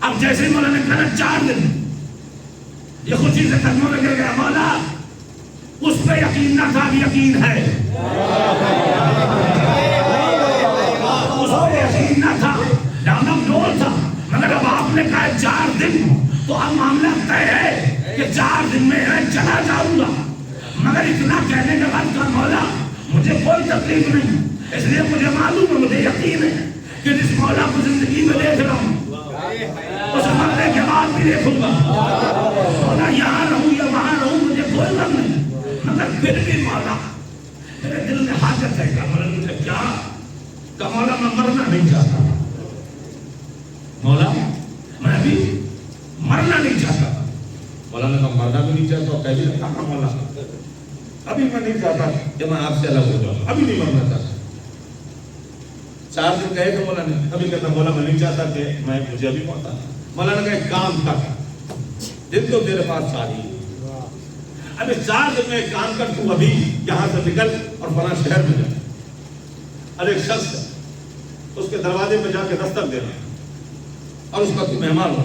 اب جیسے مولا نے کہا 4 دن, یہ خوشی سے قدموں میں گر گیا. مولا اس پہ یقین نہ تھا, اب یقین ہے. اس پہ یقین نہ تھا, جانب ڈول تھا, مگر اب آپ نے کہا 4 دن تو اب معاملہ طے ہے کہ 4 دن میں میں چلا جاؤں گا. مگر اتنا کہنے کے بعد کہا مولا مجھے کوئی تکلیف نہیں, اس لیے مجھے معلوم ہے, مجھے یقین ہے کہ جس مولا کو زندگی میں دیکھ رہا ہوں اس مرنے کے بعد بھی دیکھوں گا. مولا یہاں رہوں یا وہاں رہوں مجھے کوئی غم نہیں, مگر پھر بھی مولا میرے دل میں حاجت ہے. کیا کہ مولا میں مرنا نہیں چاہتا. مولا میں بھی مرنا نہیں چاہتا. مولا نے کہا مرنا بھی نہیں چاہتا. کہہ بھی کہا مولا ابھی میں نہیں چاہتا کہ میں آپ سے الگ ہو جاؤں, ابھی نہیں مرنا چاہتا. 4 دن کہے کہ مولا نے, ابھی کہتا مولا میں نہیں چاہتا کہ میں مجھے ابھی موت آتا. مولا نے کہا ایک کام کر, دن تو تیرے پاس چاہیے, ابھی 4 دن میں ایک کام کر, تو ابھی یہاں سے نکل اور فلاں شہر میں جا. اور ایک شخص ہے اس کے دروازے پہ جا کے دستک دینا اور اس کا تو مہمان ہو,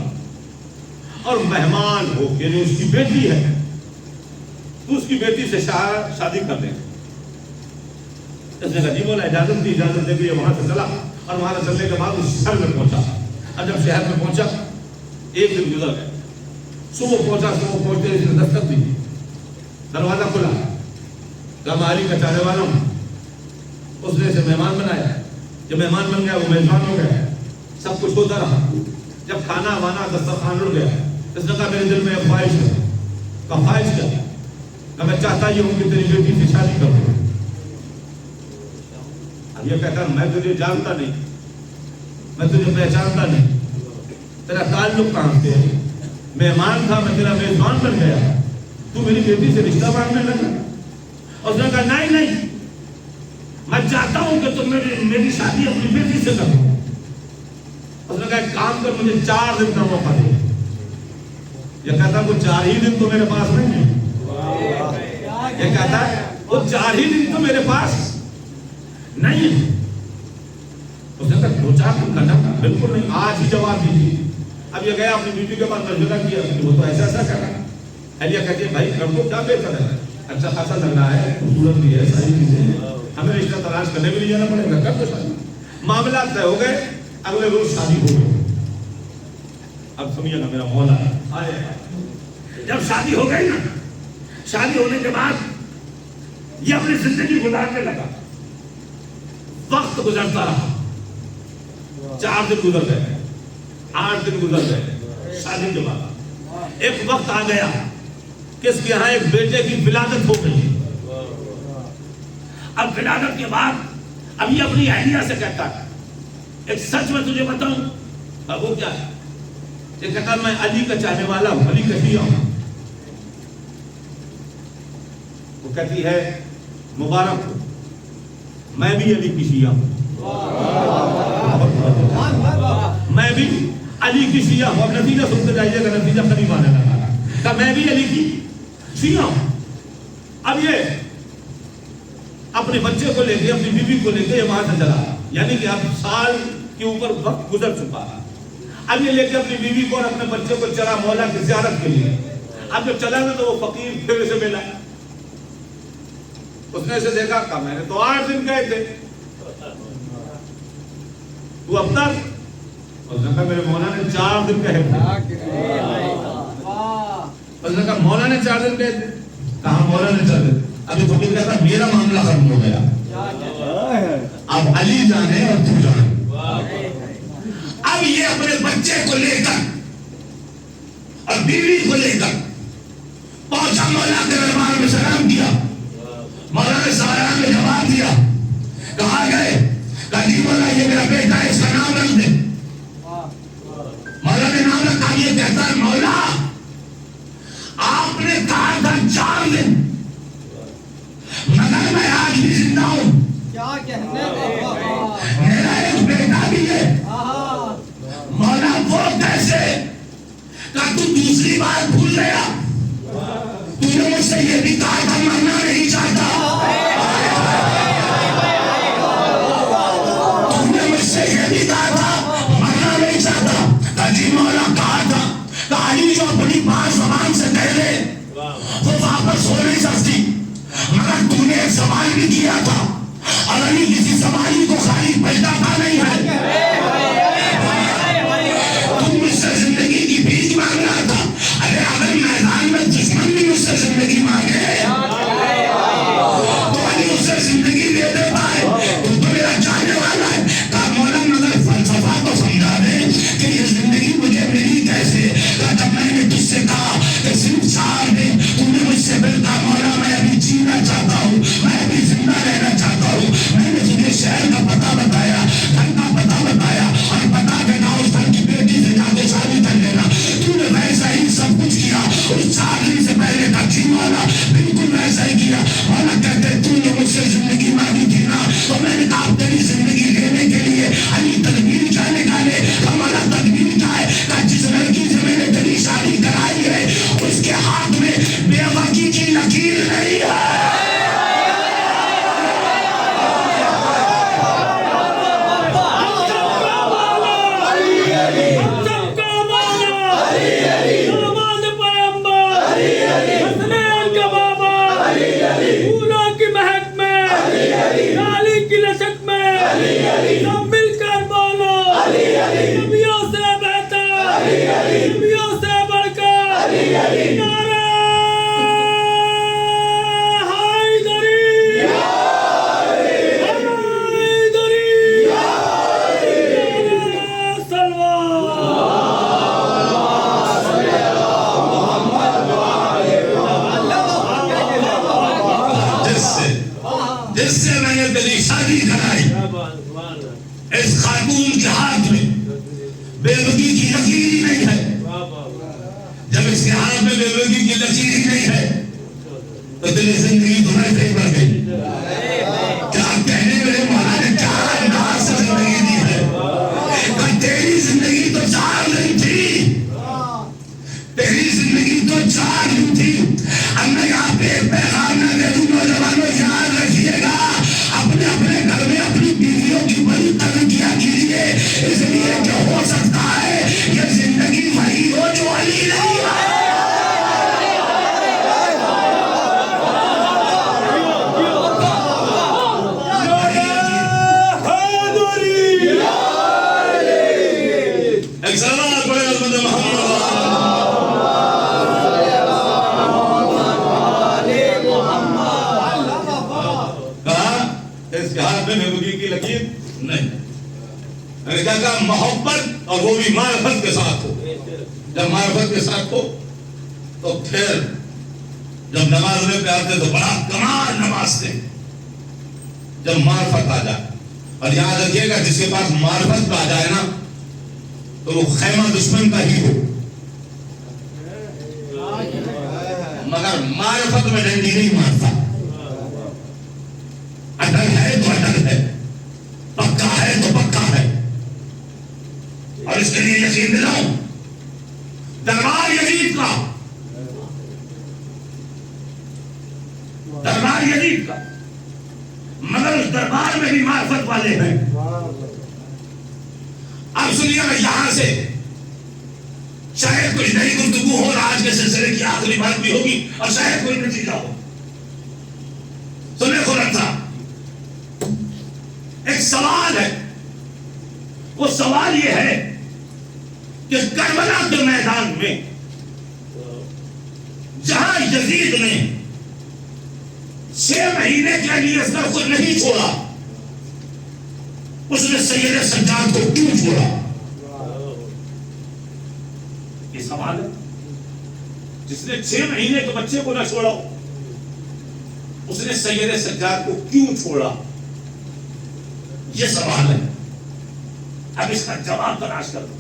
اور مہمان ہو یعنی اس کی بیٹی ہے تو اس کی بیٹی سے شادی کر دیں. اس نے کہا جی مولا اجازت دی, اجازت دے کے وہاں سے چلا اور وہاں سے چلنے کے بعد اس شہر میں پہنچا. اور جب شہر میں پہنچا 1 دن گزر گئے. صبح پہنچتے اس نے دستک دی, دروازہ کھلا, کہا میں علی کا چاہنے والا ہوں. اس نے اسے مہمان بنایا. جب مہمان بن گیا وہ میزبان ہو گیا, سب کچھ ہوتا رہا. جب کھانا وانا دسترخوان اڑ گیا, اس نے کہا میرے دل میں ایک خواہش ہے. کہا خواہش کیا؟ کہ میں چاہتا یہ ہوں کہ تیری بیٹی سے شادی کروں. اب یہ کہتا میں تجھے جانتا نہیں, میں تجھے پہچانتا نہیں, تیرا تعلق کہاں سے ہے؟ مہمان تھا, میں تیرا میزبان بن گیا, تو میری بیٹی سے رشتہ باندھنے لگا. اور اس نے کہا نہیں نہیں, میں چاہتا ہوں کہ تم میری شادی اپنی بیٹی سے کرو. اس نے کہا ایک کام کر, مجھے 4 دن کا موقع دے. یہ کہتا وہ 4 ہی دن تو میرے پاس نہیں ہے. یہ کہتا ہے وہ 4 ہی دن تو میرے پاس نہیں ہے. اس نے کہا 2-4 دن کرنا, بالکل نہیں, آج ہی جواب دیجیے. اب یہ گیا اپنی بیٹی کے پاس ترجمہ کیا کہ وہ تو ایسا ایسا کر رہا ہے. اہلیہ کہتی ہے بھائی کر دو, کیا بہتر ہے, اچھا خاصا لگ رہا ہے, خوبصورت بھی ہے, ساری چیزیں ہیں, ہمیں رشتہ تلاش کرنے بھی نہیں جانا پڑے گا, کر دو شادی. معاملات طے ہو گئے, اگلے روز شادی ہو گئی. اب سمجھے گا میرا مولا, جب شادی ہو گئی نا, شادی ہونے کے بعد یہ اپنی زندگی گزارنے لگا. وقت گزرتا رہا, 4 دن گزر گئے, 8 دن گزر گئے. شادی کے بعد ایک وقت آ گیا کہ اس کے یہاں ایک بیٹے کی ولادت ہو گئی. اب ولادت کے بعد اب یہ اپنی اہلیہ سے کہتا ہے ایک سچ میں تجھے بتاؤں. اب وہ کیا ہے؟ یہ کہتا میں علی کا چاہنے والا ہوں, علی کا شیعہ ہوں. وہ کہتی ہے مبارک ہو, میں بھی علی کی شیعہ ہوں. میں بھی علی کی شیعہ ہوں. اب نتیجہ سنتے جائیے گا, نتیجہ قریب آنے لگا کہ میں بھی علی کی شیعہ ہوں. اب یہ اپنے بچے کو لے کے, اپنی بیوی کو لے کے یہ وہاں سے چلا, یعنی کہ اب سال کے اوپر وقت گزر چکا. اب یہ لے کے اپنی بیوی کو اور اپنے بچے کو چلا مولا کی زیارت کے لیے. اب جب چلا نا تو وہ فقیر پھر سے ملا. اس نے اسے دیکھا, کہا میں نے تو 8 دن کہے تھے, تو اب تک. اس نے کہا میرے مولا نے 4 دن کہے تھے. اس نے کہا مولا نے 4 دن کہے تھے. کہاں مولا نے 4 دن. ابھی فقیر کہتا میرا معاملہ ختم ہو گیا, اب علی جانے اور تو جانے. اب یہ اپنے بچے کو لے کر اور بیوی کو لے کر پہنچا مولا کے دربار میں, سلام کیا. مولا نے سلام میں جواب دیا. کہا گئے, کہا جی مولا یہ میرا بیٹا ہے, اس کا نام رکھ دے. مولا نے نام رکھا. یہ کہتا ہے مولا آپ نے کہا تھا 4 دن, مگر میں آج بھی زندہ ہوں. کیا کہنے میرا ایک بیٹا بھی ہے. مولا وہ کیسے؟ کہ تو دوسری بار بھول گیا. تو نے مجھ سے یہ بھی کہا تھا مرنا نہیں چاہتا. تو نے مجھ سے یہ بھی کہا تھا مرنا نہیں چاہتا. کہ جی مولا کہا تھا. کہ علی جو اپنی بات زبان سے کہہ لے وہ واپس ہو نہیں سکتی. مگر تو نے ایک سوال بھی کیا تھا, اور علی کسی سوالی کو خالی پلٹاتا نہیں ہے. تم مجھ سے زندگی کی بھیک مانگ رہا تھا. ارے اگر میدان میں دشمن بھی مجھ سے زندگی مانگے تو علی اس سے زندگی دے دیتا ہے. تو میرا چاہنے والا ہے. کہا مولا مگر فلسفہ کو سمجھا دے کہ یہ زندگی مجھے ملی کیسے. جب میں نے تجھ سے کہا کہ صرف 4 دن, تم نے مجھ سے ملتا مولا میں ابھی جینا چاہتا ہوں, میں ابھی زندہ رہنا چاہتا ہوں. میں نے تجھے شہر کا پتہ بتایا, گھر کا پتہ بتایا, اور بتا کے کہا اس گھر کی بیٹی سے جا کے شادی کر لینا. تو نے ویسا ہی سب کچھ کیا. اس 4 دن سے پہلے کا جی مولا بالکل ویسا ہی کیا. مولا کہتے تو نے مجھ سے زندگی مانگی تھی نا, تو میں نے کہا تیری زندگی لینے کے لیے علی تدبیر کیا نکالے. مولا تدبیر کیا ہے؟ کہ جس لڑکی سے میں نے تیری شادی کرائی ہے اس کے ہاتھ میں بے وقتی کی لکیر نہیں ہے. مل کر بولو نبیوں سے بہتر, نبیوں سے بڑھ کر. نعرہ جس سے میں نے تیری شادی کرائی، اس خاتون کے ہاتھ میں بےبکی کی لکیر ہی نہیں ہے۔ جب اس کے ہاتھ میں بےبکی کی لکیر ہی نہیں ہے تو تیری زندگی تمہیں سے بڑھ گئی۔ کیا کہنے میرے مولا نے کیا انداز سے زندگی دی ہے؟ کہ تیری زندگی تو 4 دن تھی، تیری زندگی تو 4 دن تھی۔ ہم نے یہاں پہ ایک پیغام نہ دے دوں، نوجوانوں یاد رکھیے گا، اپنے اپنے گھر میں اپنی بیویوں کی بڑی قدر کیا کیجیے، اس لیے کہ ہو سکتا ہے یہ زندگی وہی ہو جو علی نہیں ہے۔ ایک سلام پڑے حضرت محمد اس کے ہاتھ میں بےبکی کی لکیر نہیں۔ میں نے کیا کہا؟ محبت، اور وہ بھی معرفت کے ساتھ ہو۔ جب معرفت کے ساتھ ہو تو پھر جب نمازنے پہ آتے تو بڑا کمال نماز تھے۔ جب معرفت آ جائے، اور یاد رکھیے گا جس کے پاس معرفت آ جائے نا تو وہ خیمہ دشمن کا ہی ہو، مگر معرفت میں ڈنڈی نہیں مارتا۔ اٹل ہے تو اٹل ہے، پکا ہے تو پکا ہے، اور اس کے لیے یقین دلاؤں دربار یزید کا، دربار یزید کا، مگر اس دربار میں بھی معرفت والے ہیں۔ اب سنیے میں یہاں سے شاید کچھ نئی گفتگو ہو، آج کے سلسلے کی آخری بات بھی ہوگی اور شاید کوئی نتیجہ ہو۔ سنیں خورم صاحب، ایک سوال ہے، وہ سوال یہ ہے کہ کربلا کے میدان میں جہاں یزید نے 6 مہینے کے لیے سر کو نہیں چھوڑا، اس نے سید سجاد کو کیوں چھوڑا؟ یہ سوال ہے۔ جس نے 6 مہینے کے بچے کو نہ چھوڑا، اس نے سید سجاد کو کیوں چھوڑا؟ یہ سوال ہے۔ اب اس کا جواب تلاش کر دو۔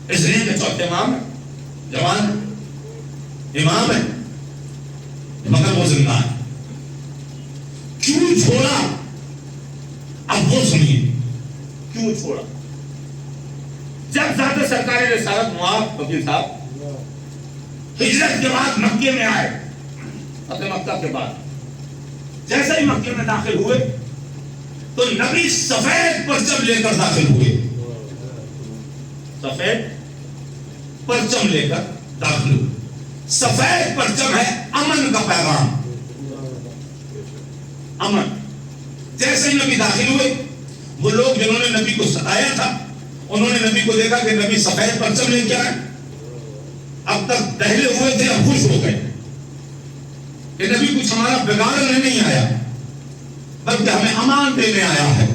اس لیے کہ چوتھے امام ہے، جوان ہے، امام ہے، مگر وہ زندہ ہے۔ کیوں چھوڑا؟ اب وہ سنیے کیوں چھوڑا۔ جب ذات سرکار رسالت معاذ وکیل صاحب ہجرت کے بعد مکے میں آئے، فتح مکہ کے بعد جیسے ہی مکے میں داخل ہوئے تو نبی سفید پرچم لے کر داخل ہوئے، سفید پرچم لے کر داخل ہوئے۔ سفید پرچم ہے امن کا پیغام، امن۔ جیسے ہی نبی داخل ہوئے، وہ لوگ جنہوں نے نبی کو ستایا تھا، انہوں نے نبی کو دیکھا کہ نبی سفید پرچم لے کے آئے، اب تک دہلے ہوئے تھے، اب خوش ہو گئے کہ نبی کچھ ہمارا بگاڑنے نہیں آیا بلکہ ہمیں امان دینے آیا ہے۔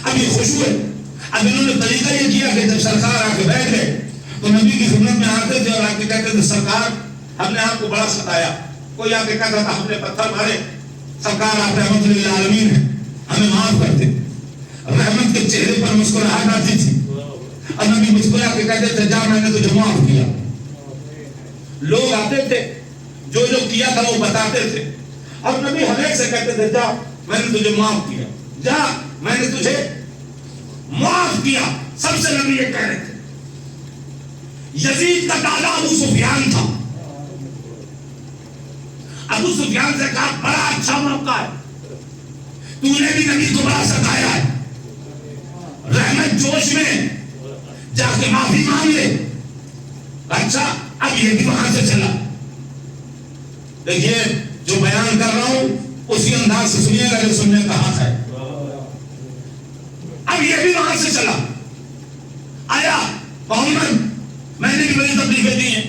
اب یہ خوش ہوئے۔ اب انہوں نے طریقہ یہ کیا کہ جب سرکار آ کے بیٹھ گئے تو نبی کی خدمت میں آتے تھے اور آ کے کہتے تھے سرکار ہم نے آپ کو بڑا ستایا۔ کوئی آ کے کہتا تھا ہم نے پتھر مارے، سرکار آپ رحمت للعالمین ہیں، ہمیں معاف کر دیں۔ رحمت کے چہرے پر مسکراہٹ آتی تھی اور نبی مسکرا کے کہتے تھے جا میں نے تجھے معاف کیا۔ لوگ آتے تھے جو جو کیا تھا وہ بتاتے تھے، اور نبی ہر ایک سے کہتے تھے جا میں نے تجھے معاف کیا، جا میں نے تجھے معاف کیا۔ سب سے نبی یہ کہہ رہے تھے۔ یزید کا دادا ابو سفیان تھا۔ ابو سفیان سے کہا بڑا اچھا موقع ہے، تو نے بھی نبی کو بڑا ستایا ہے، رحمت جوش میں جا کے معافی مانگ لے۔ اچھا اب یہ بھی وہاں سے چلا۔ دیکھیے جو بیان کر رہا ہوں اسی انداز سے سنیے گا جو سننے کا حق ہے۔ اب یہ بھی وہاں سے چلا آیا، محمد میں نے بھی بڑی تکلیفیں دی ہیں،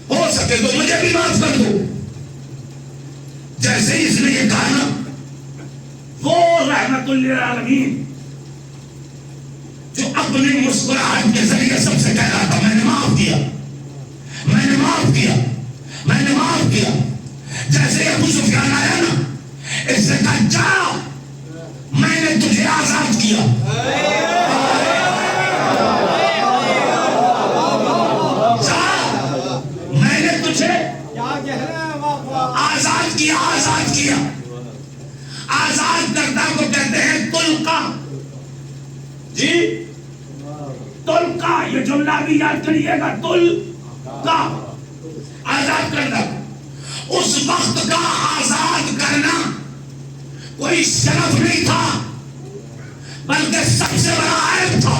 ہو سکے تو مجھے بھی معاف کر دو۔ جیسے ہی اس نے یہ کہا نا، وہ رحمت للعالمین جو اپنی مسکراہٹ کے ذریعے سب سے کہہ رہا تھا میں نے معاف کیا، میں نے معاف کیا، میں نے معاف کیا، جیسے ابو سفیان آیا نا، اس نے کہا جا میں نے تجھے آزاد کیا. میں نے تجھے آزاد کیا. آزاد کیا. آزاد کردہ کو کہتے ہیں طلقہ. جی طلقہ، یہ جملہ بھی یاد کریے گا، طلقہ آزاد کردہ. اس وقت کا آزاد کرنا کوئی شرف نہیں تھا بلکہ سب سے بڑا عیب تھا.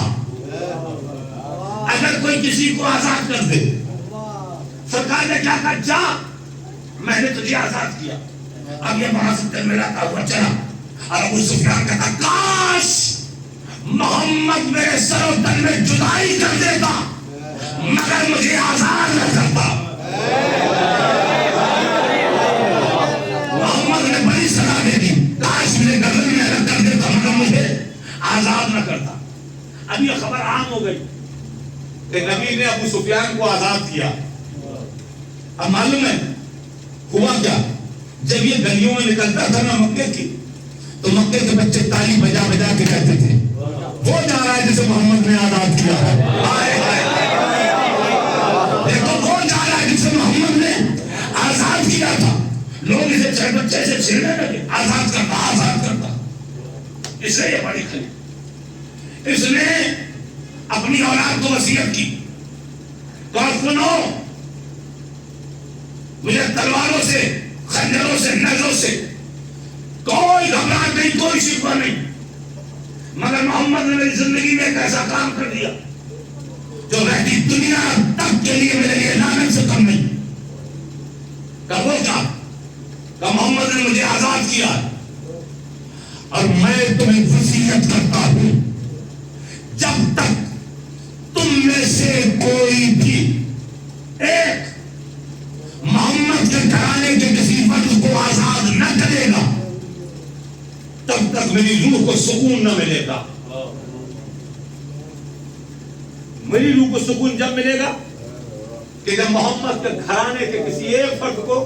اگر کوئی کسی کو آزاد کر دے، سرکار نے کیا کہا جا میں نے تجھے آزاد کیا. اب یہ وہاں سے ملاتا ہوا چلا اور ابو سفیان کہتا کاش محمد میرے سر و تن میں جدائی کر دیتا مگر مجھے آزاد نہ کرتا. محمد نے بڑی صلاح دے دی، کاش میرے گردن میں الگ کر دیتا مگر مجھے آزاد نہ کرتا. اب یہ خبر عام ہو گئی کہ نبی نے ابو سفیان کو آزاد کیا. اب معلوم ہے ہوا کیا؟ جب یہ گلیوں میں نکلتا تھا نا مکے کی، تو مکے کے بچے تالی بجا بجا کے کہتے تھے وہ جا رہا ہے جسے محمد نے آزاد کیا ہے. دیکھو وہ جا رہا ہے جسے محمد نے آزاد کیا تھا. لوگ اسے چھ بچے سے چھیڑنے لگے، آزاد کرتا آزاد کرتا. اس سے یہ بڑی کھلی. اس نے اپنی اولاد کو وصیت کی تو سنو مجھے تلواروں سے، خنجروں سے، نیزوں سے کوئی گھبراہٹ نہیں، کوئی شکوہ نہیں، مگر محمد نے میری زندگی میں ایک ایسا کام کر دیا جو رہتی دنیا تک کے لیے میرے لیے لعنت سے کم نہیں. کہ وہ کیا؟ کہ محمد نے مجھے آزاد کیا اور میں تمہیں وصیت کرتا ہوں جب تک تم میں سے کوئی بھی ایک محمد کے گھرانے کے کسی فرد کو آزاد نہ کرے گا تب تک میری روح کو سکون نہ ملے گا. میری روح کو سکون جب ملے گا کہ جب محمد کے گھرانے کے کسی ایک فرد کو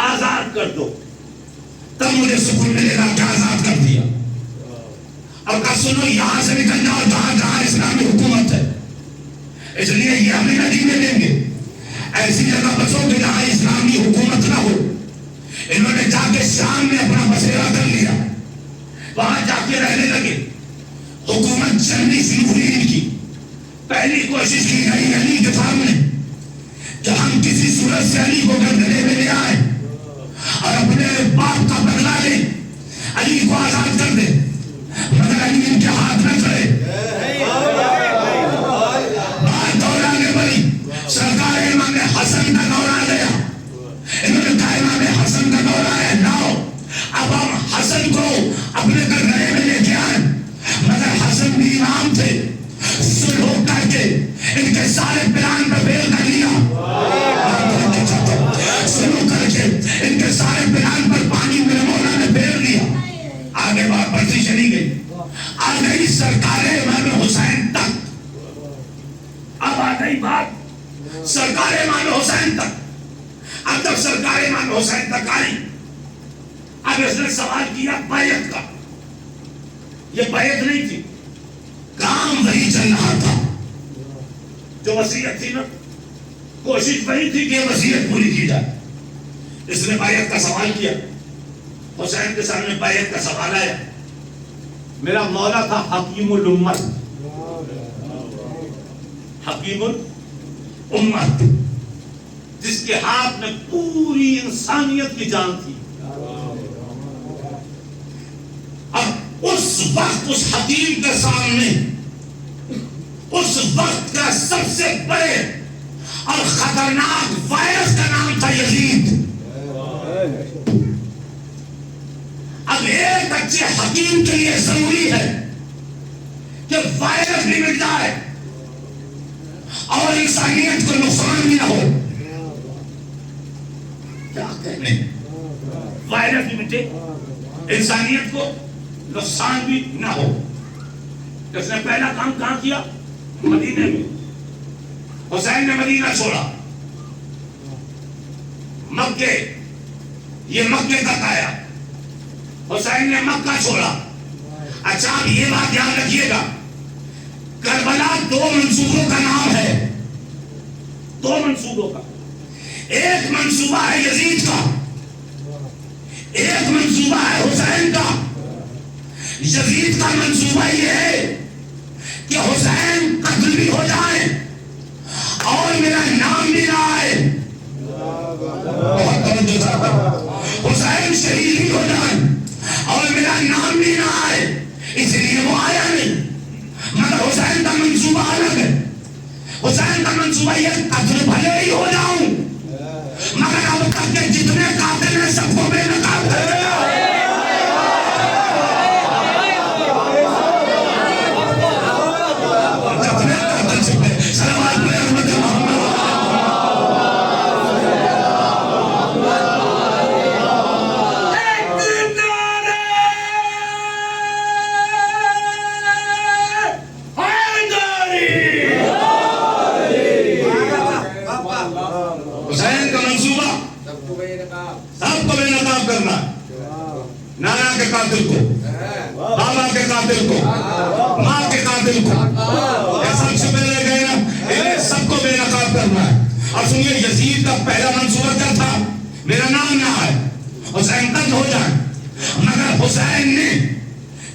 آزاد کر دو تب مجھے سکون ملے گا کہ آزاد کر دیا. اور کہا سنو یہاں سے نکل جاؤ جہاں جہاں اسلامی حکومت ہے، اس لیے یہ ہمیں نہ جینے دیں گے. ایسی جگہ بسو کہ جہاں اسلامی حکومت نہ ہو. انہوں نے جا کے شام میں اپنا بسیرا کر لیا، وہاں جا کے رہنے لگے. حکومت چلنی شروع ہوئی ان کی. پہلی کوشش کی گئی علی کے سامنے کہ ہم کسی صورت سے علی کو گلے میں لے آئے اور اپنے باپ کا بدلہ لیں، علی کو آزاد کر دے. مگر علی ان کے ہاتھ نہ چڑھے. بات دورانے بڑی. سرکار امام حسن کا دور آ گیا. انہوں نے کہا امام حسن کا دور آیا، لاؤ اب ہم حسن کو اپنے گھر میں لے کے آئے. مگر حسن بھی امام تھے، سلو کر کے ان کے سارے پلان پر فیل کر لیا. سلو کر کے ان کے سارے پلان پر پانی میرے مولا نے پھیر دیا. آگے بات بڑھتی چلی گئی، آ گئی سرکار امام حسین تک. اب آ گئی بات سرکار امام حسین تک. اب جب سرکار امام حسین تک آئی، اب اس نے سوال کیا بیعت کا. یہ بیعت نہیں تھی، کام وہی چل رہا تھا جو وصیت تھی نا، کوشش وہی تھی کہ وصیت پوری کی جائے. اس نے بیعت کا سوال کیا. حسین کے سامنے بیعت کا سوال آیا. میرا مولا تھا حکیم الامت. حکیم الامت، جس کے ہاتھ میں پوری انسانیت کی جان تھی. اب اس وقت اس حکیم کے سامنے اس وقت کا سب سے بڑے اور خطرناک وائرس کا نام تھا یزید. اب ایک اچھے حکیم کے لیے ضروری ہے کہ وائرس بھی مٹ جائے اور انسانیت کو نقصان بھی نہ ہو. کیا کہنے، وائرس بھی مٹے، انسانیت کو نقصان بھی نہ ہو. اس نے پہلا کام کہاں کیا؟ مدینے میں. حسین نے مدینہ چھوڑا، مکے یہ مکے تک آیا، حسین نے مکہ چھوڑا۔ اچھا اب یہ بات یاد رکھیے گا، کربلا 2 منصوبوں کا نام ہے، 2 منصوبوں کا۔ ایک منصوبہ ہے یزید کا، ایک منصوبہ ہے حسین کا۔ یزید کا منصوبہ یہ ہے کہ حسین قتل بھی ہو جائے اور میرا نام بھی نہ آئے، حسین شہید بھی ہو جائے اور میرا نام بھی نہ آئے، اس لیے وہ آیا نہیں۔ مگر حسین کا منصوبہ الگ ہے، حسین کا منصوبہ یہ قتل بھلے ہی ہو جاؤں مگر اب تک کے جتنے قاتل ہیں سب کو بے نقاب کر دیا۔ حسین کا منصوبہ سب کو بے نقاب کرنا، نانا کے قاتل کو، بابا کے قاتل کو، ماں کے قاتل کو، یہ سب سے پہلے گئے نا، انہیں سب کو بے نقاب کرنا ہے۔ اور سنیے یزید کا پہلا منصوبہ کیا تھا؟ میرا نام نہ آئے، حسین قتل ہو جائے۔ مگر حسین نے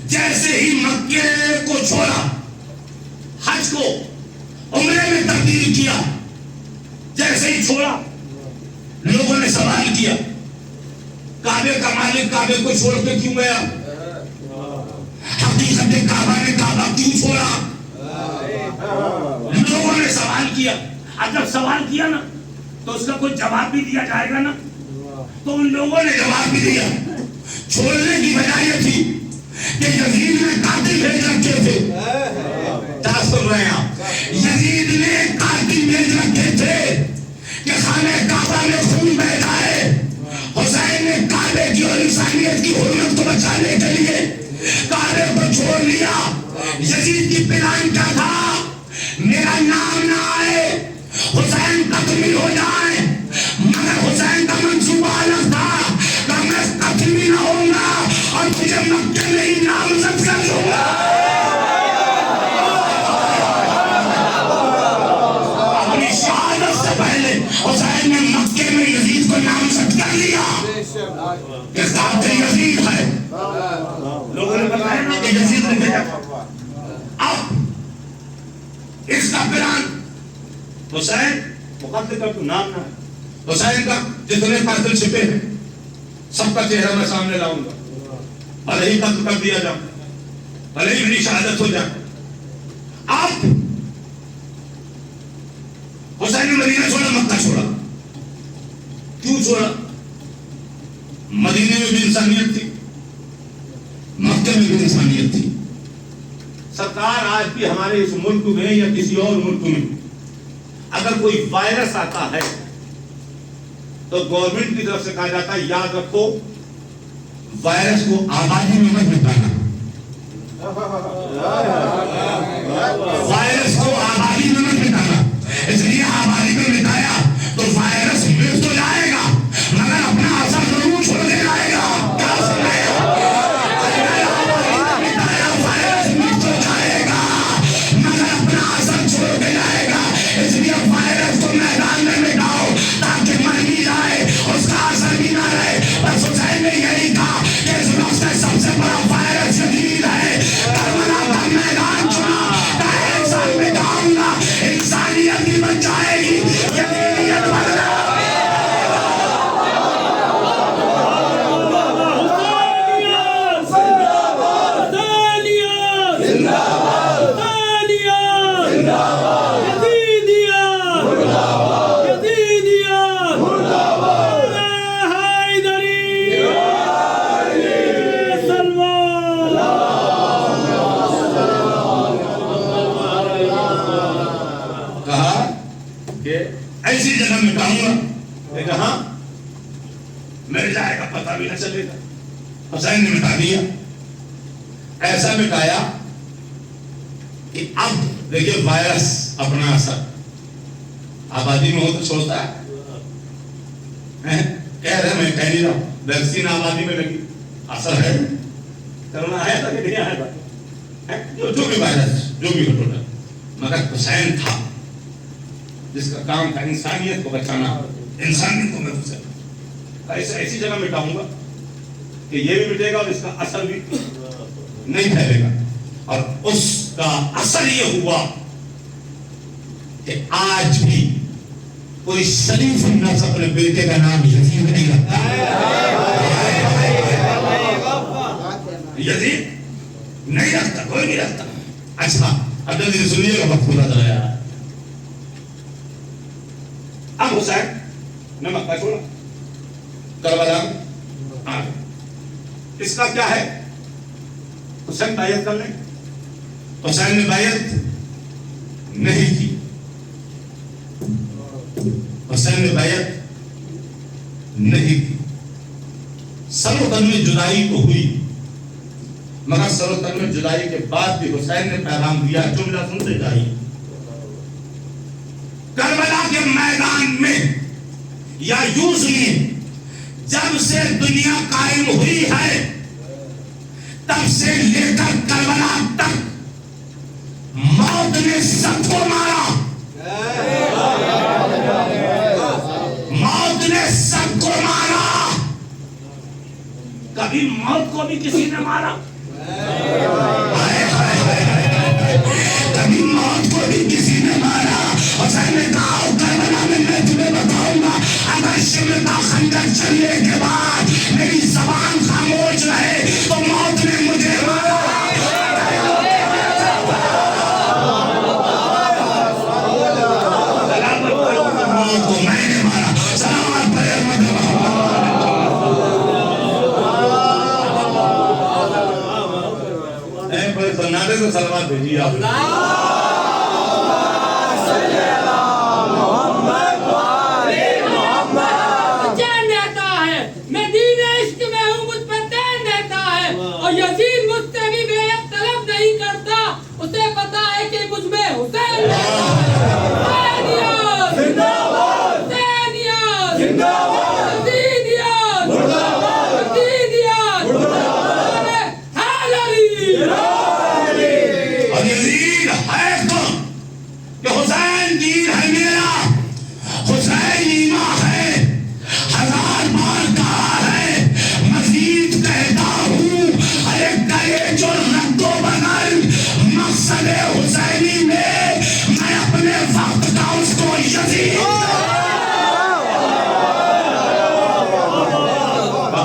جیسے ہی مکے کو چھوڑا، حج کو عمرے میں تبدیل کیا، جیسے ہی چھوڑا لوگوں نے سوال کیا کعبے کا مالک کعبے کو چھوڑ کے کیوں گیا؟ حقیقت کعبہ نے کعبہ کیوں چھوڑا؟ لوگوں نے سوال کیا۔ اب جب سوال کیا نا تو اس کا کوئی جواب بھی دیا جائے گا نا، تو ان لوگوں نے جواب بھی دیا۔ چھوڑنے کی وجہ یہ تھی کہ یزید نے قاتل بھیج رکھے تھے، کیا سن رہے ہیں آپ؟ یزید نے قاتل بھیج رکھے تھے کہ خانہ کعبہ میں خون بہہ جائے۔ حسین نے کعبے کی اور انسانیت کی حرمت کو بچانے کے لیے کعبے کو چھوڑ لیا۔ یزید کی پلان کیا تھا؟ میرا نام نہ آئے، حسین قتل بھی ہو جائے۔ مگر حسین کا منصوبہ الگ تھا کہ میں قتل بھی نہ ہوں گا اور تجھے مکے میں ہی نامزد کر دوں گا۔ اپنی شہادت سے پہلے حسین نے مکے میں یزید کو نامزد کر لیا کہ قاتل یزید ہے۔ لوگوں نے بتایا نا کہ یزید نے بھیجا۔ اب اس کا پلان حسین مقدر کا تو نام نہ ہے، حسین کا جتنے قاتل چھپے ہیں سب کا چہرہ میں سامنے لاؤں گا، بھلے ہی قتل کر دیا جاؤں، بھلے ہی میری شہادت ہو جائے۔ اب حسین نے مدینہ چھوڑا، مکہ چھوڑا۔ کیوں چھوڑا؟ مدینے میں بھی انسانیت تھی، مکہ میں بھی انسانیت تھی۔ سرکار آج بھی ہمارے اس ملک میں یا کسی اور ملک میں اگر کوئی وائرس آتا ہے تو گورنمنٹ کی طرف سے کہا جاتا ہے یاد رکھو وائرس کو آبادی میں مت مٹانا، وائرس کو آبادی میں مت مٹانا۔ اس لیے آبادی میں مٹایا تو وائرس مٹ تو جائے گا مگر اپنا اثر ضرور چھوڑ کے جائے گا۔ کیا وائرس مٹ تو جائے گا مگر اپنا اثر چھوڑ کے جائے گا۔ اس لیے وائرس کو میدان میں مٹاؤ تاکہ مر بھی جائے، اس کا اثر بھی نہ رہے۔ بس حسین نے یہی کہا کہ اس وقت سے سب سے بڑا وائرس شدید ہے، کربلا کا میدان چنا، انسان میں جاؤں گا، انسانیت بھی بچ جائے گی، یقینیت بدلا۔ ایسی جگہ مٹاؤں گا کہ ہاں مر جائے گا، پتہ بھی نہ چلے گا۔ حسین نے مٹا دیا، ایسا مٹایا کہ اب دیکھیے وائرس اپنا اثر آبادی میں ہو تو چھوڑتا ہے، کہہ رہے میں کہہ نہیں رہا ہوں، ویکسین آبادی میں لگی، اثر ہے، کرونا آیا تھا کہ نہیں آیا تھا، جو بھی وائرس جو بھی ہو ٹوٹل، مگر حسین تھا جس کا کام تھا انسانیت کو بچانا، انسانیت کو محفوظ کرنا۔ ایسی جگہ مٹاؤں گا کہ یہ بھی مٹے گا اور اس کا اثر بھی نہیں پھیلے گا، اور اس کا اثر یہ ہوا کہ آج بھی کوئی شریف نفس اپنے بیٹے کا نام یزید نہیں رکھتا، یزید نہیں رکھتا، کوئی نہیں رکھتا۔ اچھا اب جلدی سنیے گا، وقت پورا چلا جا۔ اب حسین نے مکہ چھوڑا، کربلا آ گئے، اس کا کیا ہے؟ حسین بیعت کر لیں، حسین نے بیعت نہیں کی، حسین نے بیعت نہیں کی، سر و تن میں جدائی تو ہوئی، مگر سر و تن میں جدائی کے بعد بھی حسین نے پیغام دیا، جملہ سنتے جائیے، کربلا کے میدان میں یا یوں سنیے، جب سے دنیا قائم ہوئی ہے تب سے لے کر کربلا تک موت نے سب کو مارا، موت نے سب کو مارا، کبھی موت کو بھی کسی نے مارا؟ کبھی موت کو بھی کسی نے مارا؟ حسین نے کہا کربلا میں تمہیں بتاؤں گا، اگر شمر کا خنجر چلنے کے بعد میری زبان خاموش رہے تو موت نے مجھے مارا۔ موت کو میں نے مارا، سلامت پر سناٹے کو سلامت بھیجیے آپ۔ یزید مجھ سے بھی بیعت طلب نہیں کرتا، اسے پتا ہے کہ مجھ میں حسین اور یزید ہے کون کہ حسین دین ہے میرا، حسین ایمان ہے، ہزار بار کہا ہے، مزید کہتا ہوں، جو رد و بدل مقصد حسینی میں میں اپنے وقت کا اس کو یزید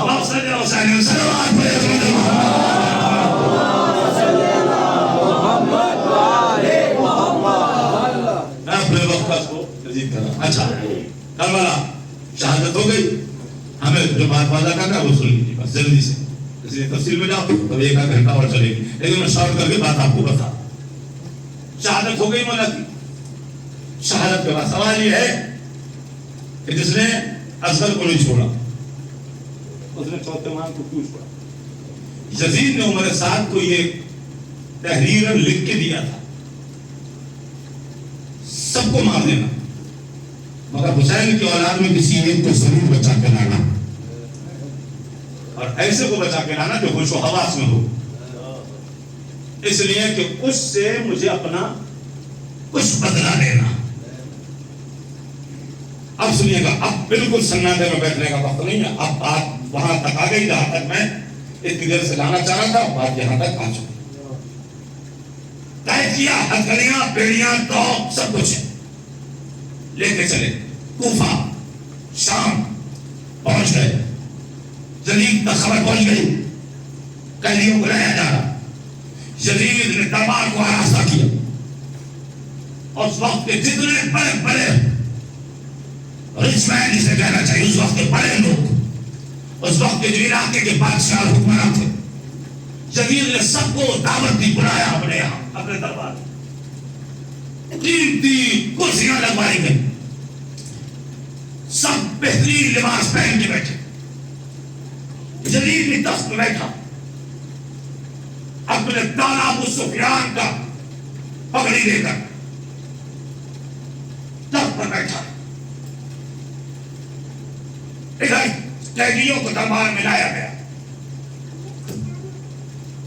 مقصد حسینی سلوات پر میں اپنے وقت کا اس کو یزید کرا۔ اچھا کربلا شہادت ہو گئی، ہمیں جو بات وعدہ کرنا ہے وہ سن لیجیے بس جلدی سے، تفصیل میں جاؤ تو ایک آدھ گھنٹہ اور چلے گی، لیکن میں شارٹ کر کے بات آپ کو بتا۔ شہادت ہو گئی مولا کی، شہادت کے بعد سوال یہ ہے کہ جس نے اصغر کو نہیں چھوڑا اس نے چوتھے امام کو کیوں چھوڑا؟ یزید نے عمر سعد کو یہ تحریر لکھ کے دیا تھا سب کو مار دینا، مگر حسین کی اولاد میں کسی ایک کو ضرور بچا کے لانا، اور ایسے کو بچا کے لانا جو ہوش و حواس میں ہو، اس لیے کہ اس سے مجھے اپنا کچھ بدلہ لینا۔ اب سنیے گا، اب بالکل سناٹے میں بیٹھنے کا وقت نہیں ہے، اب بات وہاں تک آ گئی جہاں تک میں اتنی دیر سے لانا چاہ رہا تھا، بات یہاں تک آ چکی، طے کیا، ہتھکڑیاں بیڑیاں توپ سب کچھ لے کے چلے، کوفہ شام پہنچ گئے، یزید تک خبر پہنچ گئی، قیدیوں کو لایا جا رہا، یزید نے دربار کو آراستہ کیا، اور اس وقت کے جتنے بڑے بڑے رچ مین جسے کہنا چاہیے، اس وقت کے بڑے لوگ، اس وقت کے جو علاقے کے بادشاہ حکمران تھے، یزید نے سب کو دعوت دی، بلایا اپنے یہاں اپنے دربار، قیمتی کرسیاں لگوائی گئی، سب بہترین لباس پہن کے بیٹھے، یزید بھی تخت میں بیٹھا، اپنے دانا ابو سفیان کا پگڑی لے کر تخت پر بیٹھا، ادھر قیدیوں کو دربار میں لایا گیا.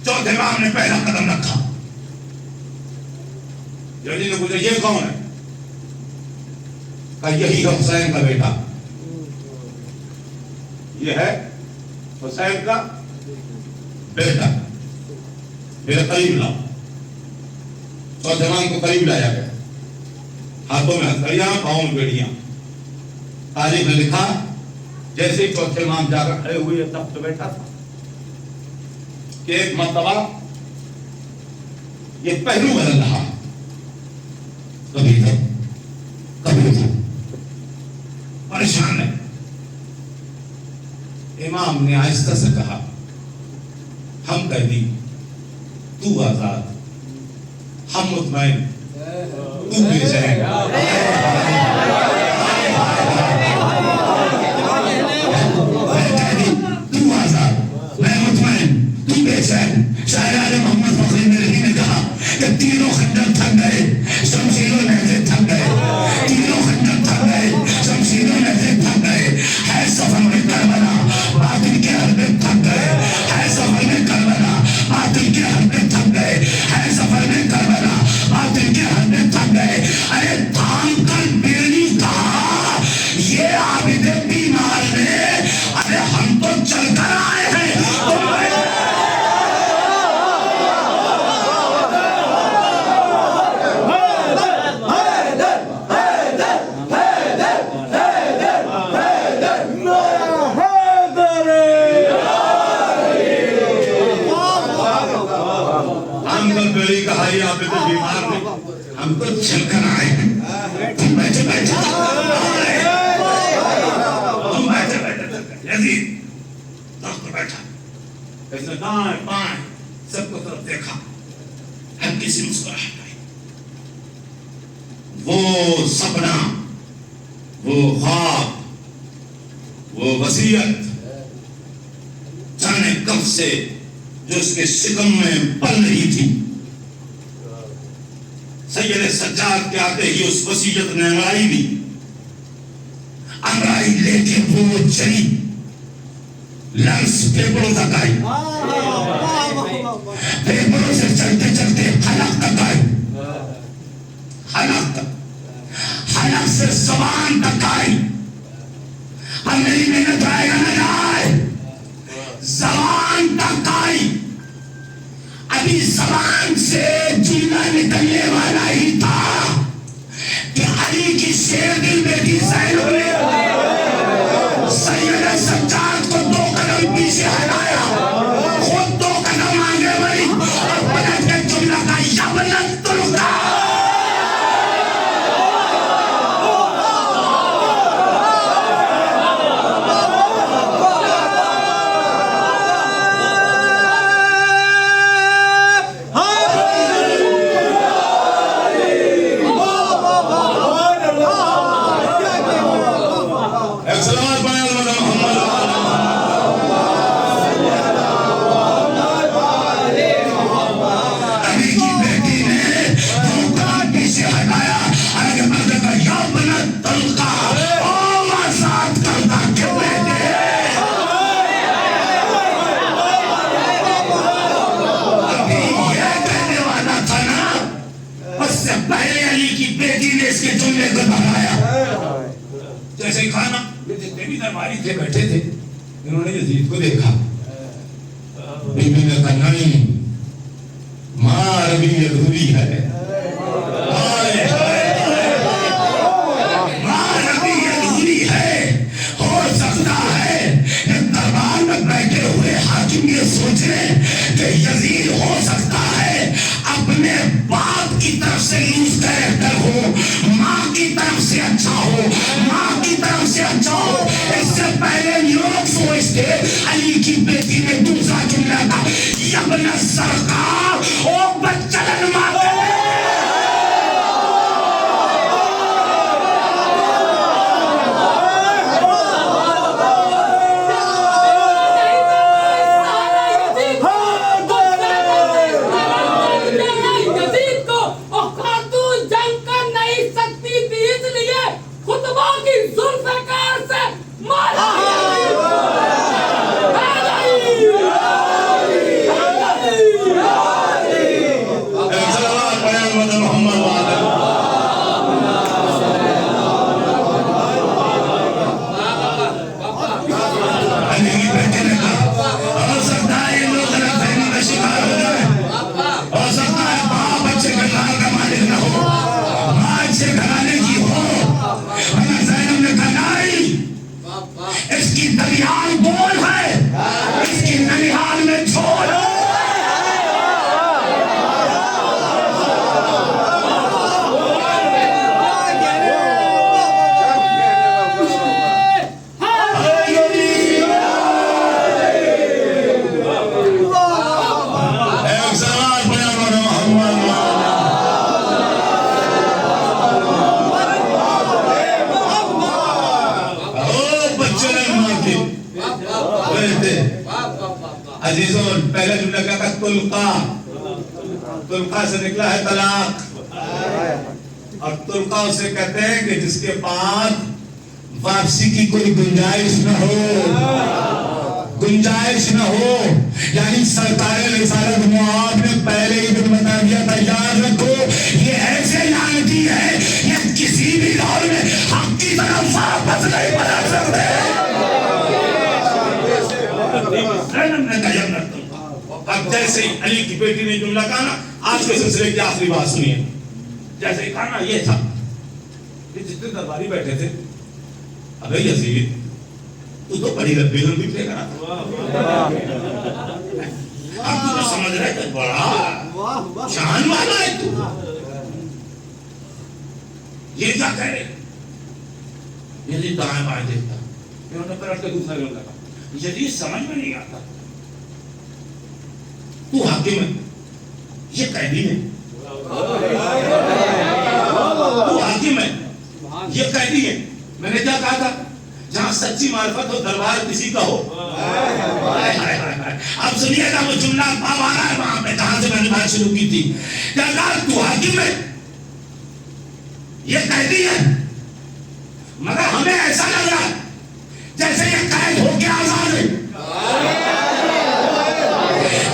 چوتھے امام نے پہلا قدم رکھا. ججی نے پوچھا یہ کون ہے؟ کہا یہی ہے حسین کا بیٹا. یہ ہے حسین کا بیٹا. میرے قریب لاؤ. چوتھے امام کو قریب لایا گیا. ہاتھوں میں ہتھیلیاں، پاؤں میں بیڑیاں. تاریخ نے لکھا جیسے ہی چوتھے امام جا کر کھڑے ہوئے تب تو بیٹھا تھا کہ ایک مرتبہ یہ پہلو بدل رہا. کبھی ادھر کبھی ادھر، پریشان ہے. امام نے آہستہ سے کہا ہم قیدی، تو آزاد، ہم مطمئن، تو بے چین. شاعر محمد فخری مدنی نے کہا کہ تینوں خنجر تھک گئے، شمشیروں نیزے تھک گئے. تینوں خنجر تھک گئے، شمشیروں نیزے تھک گئے. ہے سفر میں کربلا، باطل کے حربے تھک گئے. ہے سفر میں کربلا، باطل کے حربے تھک گئے. ہے سفر میں کربلا، باطل کے حربے تھک گئے. ارے تھام کر بیڑی کہا یہ عابد بیمار نے، ارے ہم تو چل کر آئے ہیں. ہم تو چل کر آئے ہیں. تم بیٹھے بیٹھے یزید تخت پر بیٹھا، اس نے دائیں بائیں سب کو طرف دیکھا، ہلکی سی مسکراہٹ آئی. وہ سپنا، وہ خواب، وہ وصیت جانے کب سے جو اس کے شکم میں پل رہی تھی، سید سجاد کے آتے ہی اس وصیت نے انگڑائی دی. انگڑائی لے کے وہ چلی، لنس پیپروں تک آئی. پیپروں سے چلتے چلتے حلق تک آئی. حلق تک، حلق سے زبان تک آئی. اب میری محنت آئے گا نہ جائے، زبان تک آئی. ابھی زبان سے جملہ نکلنے والا ہی تھا کہ علی کی شیر دل بیٹی زینب نے سید سجاد کو 2 قدم پیچھے ہلایا، خود 2 قدم آگے بڑھی اور پلٹ کے جملہ کا یبنت تلقا. جیسے کھانا جتنے بھی درباری تھے بیٹھے تھے، انہوں نے یزید کو دیکھا. بی بی نے کہا نہیں، ماں عربی ادھوری ہے. ماں عربی ادھوری ہے. ہو سکتا ہے کہ دربار میں بیٹھے ہوئے حاکم یہ سوچ رہے کہ یزید ہو سکتا ہے اپنے باپ کی طرف سے لوز کریکٹر ہو، ماں کی طرف سے اچھا ہو، ماں کی طرف سے اچھا ہو. اس سے پہلے لوگ سوچتے علی کی بیٹی نے دوسرا جملہ تھا یبن سرکار او بچلن ماتے. خطبہ کی ذوالفقار سے مالا عزیزوں پہلا جملہ کیا تھا؟ طلقہ. طلقہ سے نکلا ہے طلاق. اور طلقہ اسے کہتے ہیں کہ جس کے پاس واپسی کی کوئی گنجائش نہ ہو. گنجائش نہ ہو یعنی سرکار رسالت آپ نے پہلے ہی دن بتا دیا تھا. یاد رکھو یہ ایسے لعنتی ہے یہ کسی بھی دور میں حق کی طرف واپس نہیں بنا سکتے. اب جیسے ہی علی کی بیٹی نے جملہ کہا نا, آج کے سلسلے کی آخری بات سنیے. جیسے ہی کہا نا یہ تھا کہ جتنے درباری بیٹھے تھے, ابے یزید تو بڑی ربی بھی تھے نا, اب تو سمجھ رہے کہ بڑا شان والا ہے تو. یہ کیا کہہ رہے یزید دائیں بائیں دیکھتا, انہوں نے پلٹ کے دوسرا جملہ کہا یزید سمجھ میں نہیں آتا تو حاکم ہے یہ قیدی ہے, تو حاکم ہے یہ قیدی ہے. میں نے کیا کہا تھا جہاں سچی معرفت ہو دربار کسی کا ہو. اب سنیے گا وہ جملہ اب آ رہا ہے وہاں پہ جہاں سے میں نے بات شروع کی تھی. کیا کہا تو حاکم ہے یہ قیدی ہے, مگر ہمیں ایسا لگ رہا ہے جیسے یہ قید ہو کے آزاد ہے.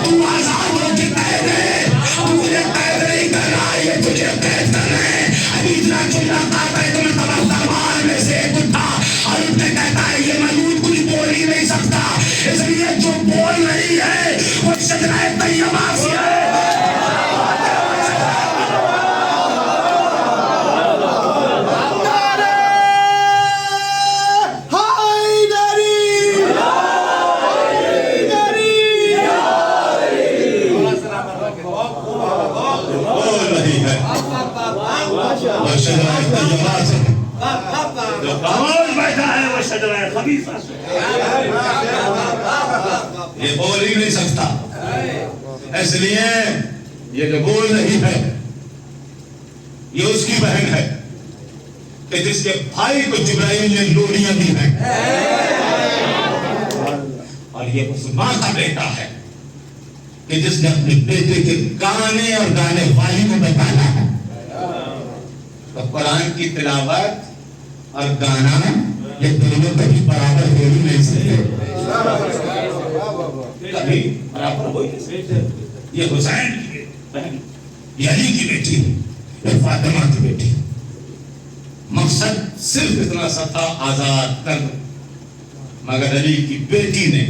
تو آزاد ہو کے قید ہے, تو مجھے قید نہیں کر رہا, یہ تجھے قید کر رہے ہیں. ابھی اتنا جملہ کہا ہے تو میں تمام دربار میں سے ایک اٹھا اور ان نے کہتا ہے یہ ملعون کچھ بول ہی نہیں سکتا, اس لیے جو بول رہی ہے وہ شجرہ طیبہ سے ہے. یہ بول ہی نہیں سکتا, اس لیے یہ جو بول رہی ہے یہ اس کی بہن ہے کہ جس کے بھائی کو جبرائیل نے لوڑیاں دی ہیں, اور یہ اس ماں کا بیٹا ہے کہ جس نے اپنے بیٹے کے گانے اور گانے والی کو بتانا ہے. تو قرآن کی تلاوت اور گانا یہ دونوں کبھی برابر ہو ہی نہیں سکتے, کبھی برابر ہو ہی نہیں سکتے. یہ حسین کی بہن, یہ علی کی بیٹی, یہ فاطمہ کی بیٹی. مقصد صرف اتنا سا تھا آزاد کر, مگر علی کی بیٹی نے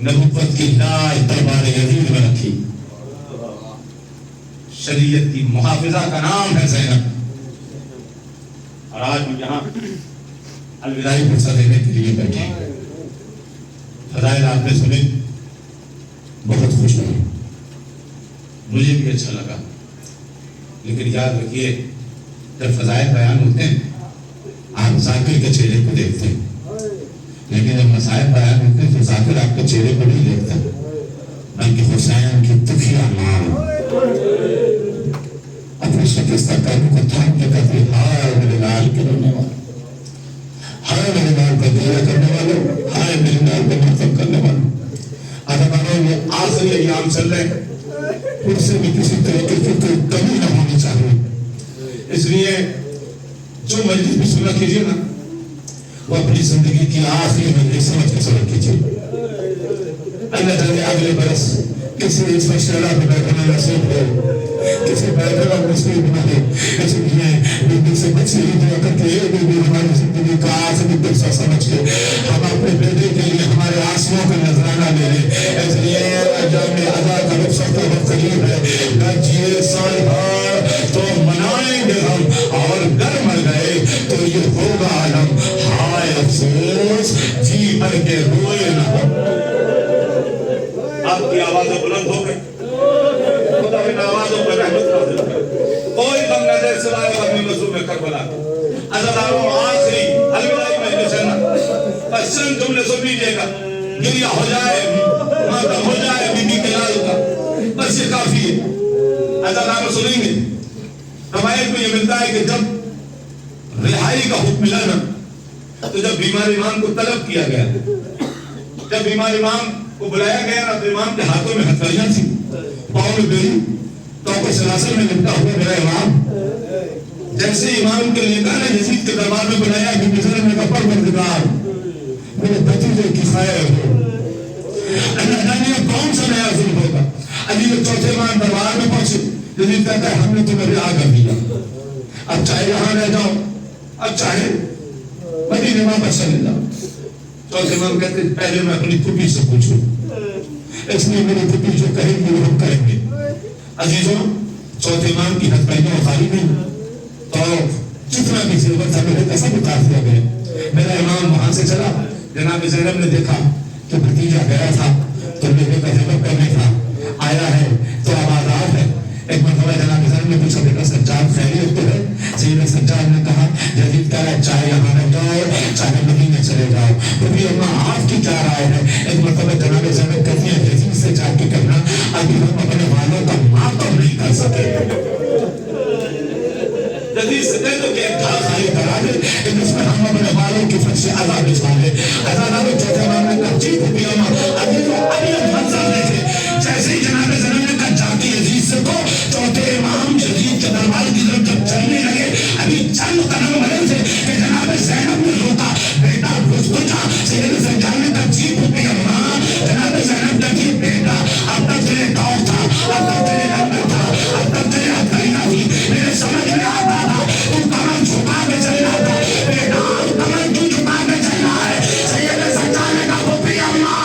نبوت کی لاج دربار یزید میں رکھی. شریعت کی محافظہ کا نام ہے زینب. اور آج ہم یہاں الوداعی فرصت دینے کے لیے بیٹھے. فضائل آپ نے سنے, بہت خوش ہوئے, مجھے بھی اچھا لگا. لیکن یاد رکھیے جب فضائل بیان ہوتے ہیں آپ ذاکر کے چہرے کو دیکھتے ہیں, لیکن جب مسائل بیان ہوتے ہیں تو ذاکر آپ کے چہرے کو نہیں دیکھتا, بلکہ حسین کی تکیہ نام اپنے شکستہ قلب کو تھام کے کہتے ہیں ہائے میرے لال کے رونے والے, ہائے میرے لال کا دعا کرنے والے, ہائے میرے لال کا ماتم کرنے والے. ادبانوں یہ آخری ایام چل رہے ہیں, ان سے بھی کسی طریقے کی کوئی کمی نہ ہونی چاہیے. اس لیے جو مجلس بھی سنا کیجیے نا وہ اپنی زندگی کی آخری مجلس سمجھ کے سنا کیجیے. اللہ جانے اگلے برس کسی اس مشورہ پہ بیٹھنا نصیب ہو, کسی بیٹھنا نصیب نہ ہو. اس لیے بیٹی سے بچی ہی دعا کر کے بیٹی ہماری زندگی کا آخری درسہ سمجھ کے ہم اپنے بیٹے کے لیے ہمارے آنسوؤں کا نذرانہ لے لیں. اس لیے جب ادا کا رخصت کا وقت قریب ہے, یہ سال بھر تو منائیں گے ہم, اور گر مر گئے تو یہ ہوگا عالم ہائے افسوس جی بھر کے روئے نہ. آپ کی آوازیں بلند ہو گئی, خدا ان آوازوں پر رحمت نازل کرے. کوئی غم نہ دے سوائے اپنی مظلوم کربلا. عزیزانو آخری الوداعی مجلس ہے نا, بس چند جملے سن لیجیے گا, گریہ ہو جائے, ماتم ہو جائے بی بی کے لال کا, بس یہ کافی ہے. عزیزانو سنیں گے روایت میں یہ ملتا ہے کہ جب رہائی کا حکم ملا نا تو جب بیمار امام کو طلب کیا گیا, جب بیمار امام وہ بلایا گیا اور امام کے ہاتھوں میں ہتھیلیاں تھی، پاؤں میں بیڑی، تو کے سلاسل میں لپٹا ہوا میرا امام. جیسے امام کے لے کر یزید کے دربار میں بلایا کہ مصر میں کپڑ بردگار میرے بھتیجے کی خیر ہو. اللہ جانے کون سا نیا ظلم ہوگا. علی کے چوتھے امام دربار میں پہنچے. یزید کہتا ہے ہم نے تمہیں رہا کر دیا، اب چاہے یہاں رہ جاؤ، اب چاہے مدینے واپس چلے جاؤ. چوتھے امام کہتے ہیں پہلے میں اپنی پھوپھی سے پوچھوں، اس لیے میری پھوپھی جو کہیں گے وہ ہم کریں گے. عزیزوں چوتھے امام کی ہتھیلیاں اتاری نہیں تو جتنا بھی زیور تھا میرے کا سب اتار دیا گیا. میرا امام وہاں سے چلا. جناب زینب نے دیکھا کہ بھتیجا گیا تھا تو بیٹے کا زیور کرنے تھا، آیا ہے تو اب آزاد ہے. ایک مرتبہ جناب زینب نے پوچھا بیٹا سجاد خیریت تو ہے؟ سیدنا سجاد نے کہا یزید کہہ رہا ہے چاہے یہاں رہ جاؤ چاہے مدینے چلے جاؤ. کیونکہ اللہ آپ کی کیا رائے ہے؟ ایک مرتبہ جناب زینب کہتی ہے یزید سے جا کے کہنا ابھی ہم اپنے والوں کا ماتم نہیں کر سکے. جدید سے دے دو کہ ایک گھر خالی کرا دے کہ جس میں ہم اپنے والوں کی فرش عذاب بچھا لے. عذاب چوتھے امام نے کہا جی بھی ابھی منظر دیکھے. جیسے ہی جناب زینب نے کہا جا کے یزید سے کو چوتھے امام یزید کے دربار کی طرف جب چلنے لگے ابھی چند قدم بڑے تھے کہ جناب زینب نے روکا بیٹا رک جا. سیدنا سجاد نے کہا جی بھی اماں. جناب زینب نے کہا بیٹا اب تک تیرے دور تھا، اب تک تیرے لمبے تھا، اب تک تیرے ہتھیلیاں تھی، میرے سمجھ میں آتا تھا تو کمر جھکا کے چلنا تھا. بیٹا کمر کیوں جھکا کے چلنا ہے؟ سیدنا سجاد نے کہا بھی اماں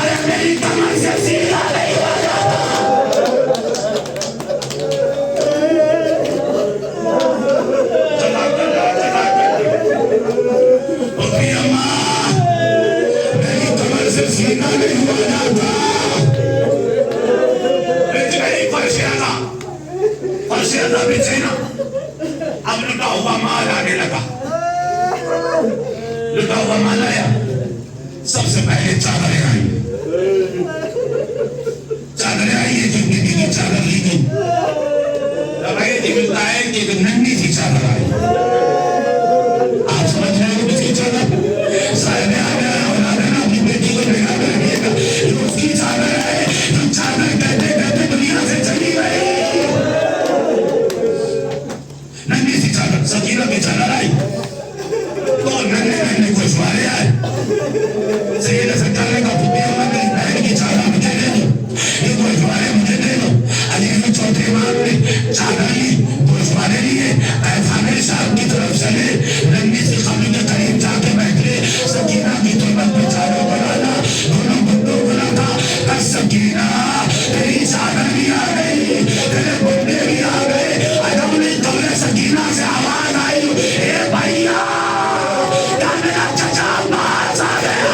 ارے میری کمر سے سیدھا نہیں ہو جاتا. بھی اماں میری کمر سے سیدھا نہیں ہو جاتا. اب لٹا ہوا مال آنے لگا. لٹا ہوا مال آیا. سب سے پہلے چادریں آئی. چادریں آئی ہے جو بیوی کی چادر لی گئی. لگائی تھی ملتا ہے کہ ایک ننھی سی چادر آئی. آپ سمجھ رہے ہو کس کی چادر؟ صاحب آ گیا اولاد ہے نا اپنی بیٹی کو بگا کر رکھیے گا. یہ اس کی چادر ہے. ہم چادر کہتے کہتے دنیا سے چلی گئی. ننھی سی چادر سکینہ کی چادر آئی تو ننھے گوشوارے آئے. سیدنا سجاد نے کہا پھوپھی اماں میری بہن کی چادر مجھے دے دو، یہ گوشوارے مجھے دے دو. علی نے چوتھے امام نے چادر لی، گوشوارے لیے، خانے صاحب کی طرف چلے. ننھی سی قبر کے قریب جا کے بیٹھے. سکینہ کی تربت میں چادر بنانا دونوں بندوں کو لگا. سکینہ تیری چادر بھی آ گئی، تیرے بندے بھی آ گئے. سکینہ سے آواز آئی اے بھائیا کیا میرا چچا باز آ گیا.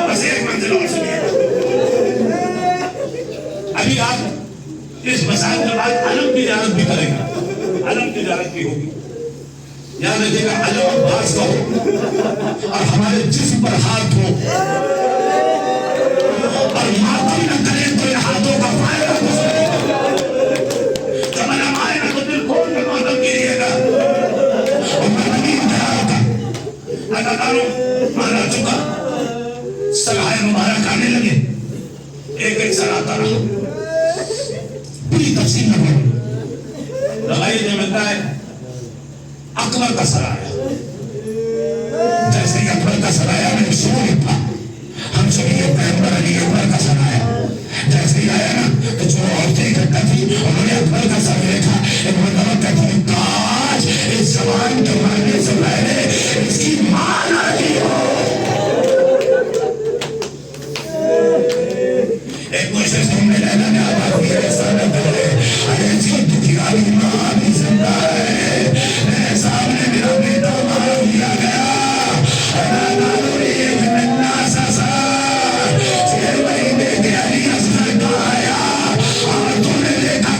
بس ایک منزل اور سنیے. ابھی آپ اس مسائل کے بعد علم کی زیارت بھی کریں گے. علم کی زیارت بھی ہوگی. یاد رکھیے گا علم عباس کا ہو اور ہمارے جسم پر ہاتھ ہو اور ماتم نہ کرے تو یہ ہاتھوں کا فائدہ کچھ نہیں ہوگا. جب علم آئے گا تو دل کھول کر ماتم کیجیے گا اور ماتمین تیار ہوگا. اللہ تعالیٰ مانا چکا سلائے مبارک آنے لگے. ایک ایک سر آتا رہا. پوری تفصیل نہ بڑھ لگائی جو ملتا ہے. اکبر کا سر آیا. جیسے ہی اکبر کا سر آیا میں سور اٹھا. ہم سبھی یہ پیغمبر علی اکبر کا سر آیا. جیسے ہی آیا نا تو جو عورتیں اکٹھا تھی انہوں نے اکبر کا سر دیکھا. ایک مرتبہ کہتی ہیں کاش اس زبان کے مرنے سے پہلے اس کی ماں نہ رہی ہو. ایک کوشش تم نے لینا نے آباد کی ایسا نہ کرے. ارے جی دکھیاری ماں بھی زندہ ہے. میرے سامنے میرا بیٹا مار دیا گیا. چھ مہینے کے علی اصغر کا آیا اور تو نے دیکھا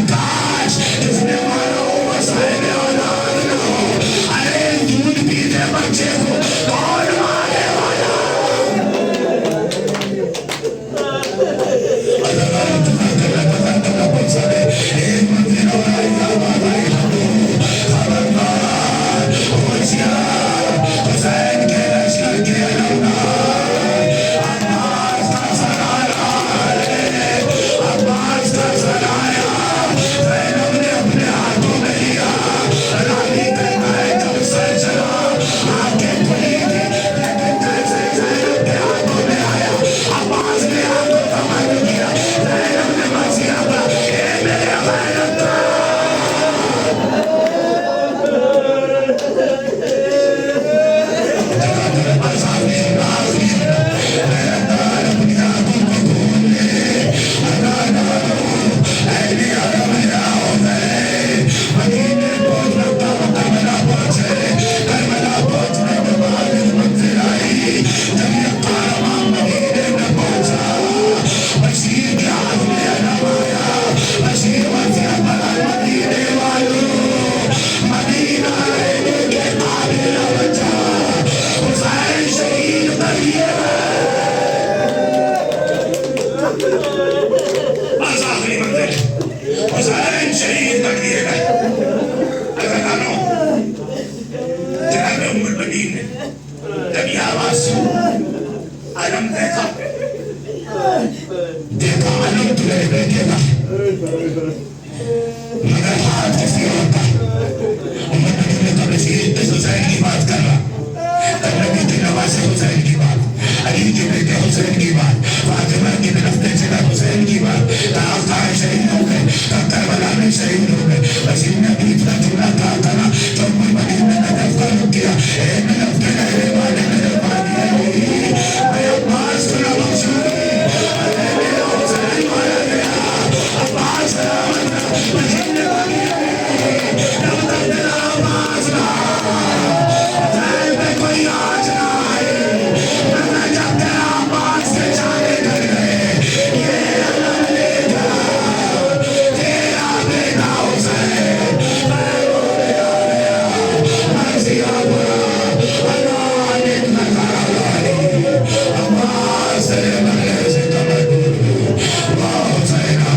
مگر بات کسی اور کا محمد نبی نے قبل سیرت میں حسین کی بات کر رہا نبی کے نواسے حسین کی بات علی کے بیٹے حسین کی بات فاطمہ کے رفتے چلا حسین کی بات آقا شہید ہو گئے کربلا میں شہید ہو گئے وسیم نے بھی اتنا چنا کہا تھا نا تو کوئی مدینہ نجف کا رک گیا اے نجف کے رہنے والے نجف آدھی میں عباس کو نہ بخشوں ارے میرا حسین مارا گیا عباس مدینہ جب تک میرا عباس رہا حسین میں کوئی آج نہ آئے میں جب تیرا عباس کے چاہے کر گئے یہ علم لے گا تیرا بیٹا حسین میں رونے آ گیا مرضی آبرا اللہ نکنا کرالائی عباس تیرے مرے سے قبر دور واہ حسینہ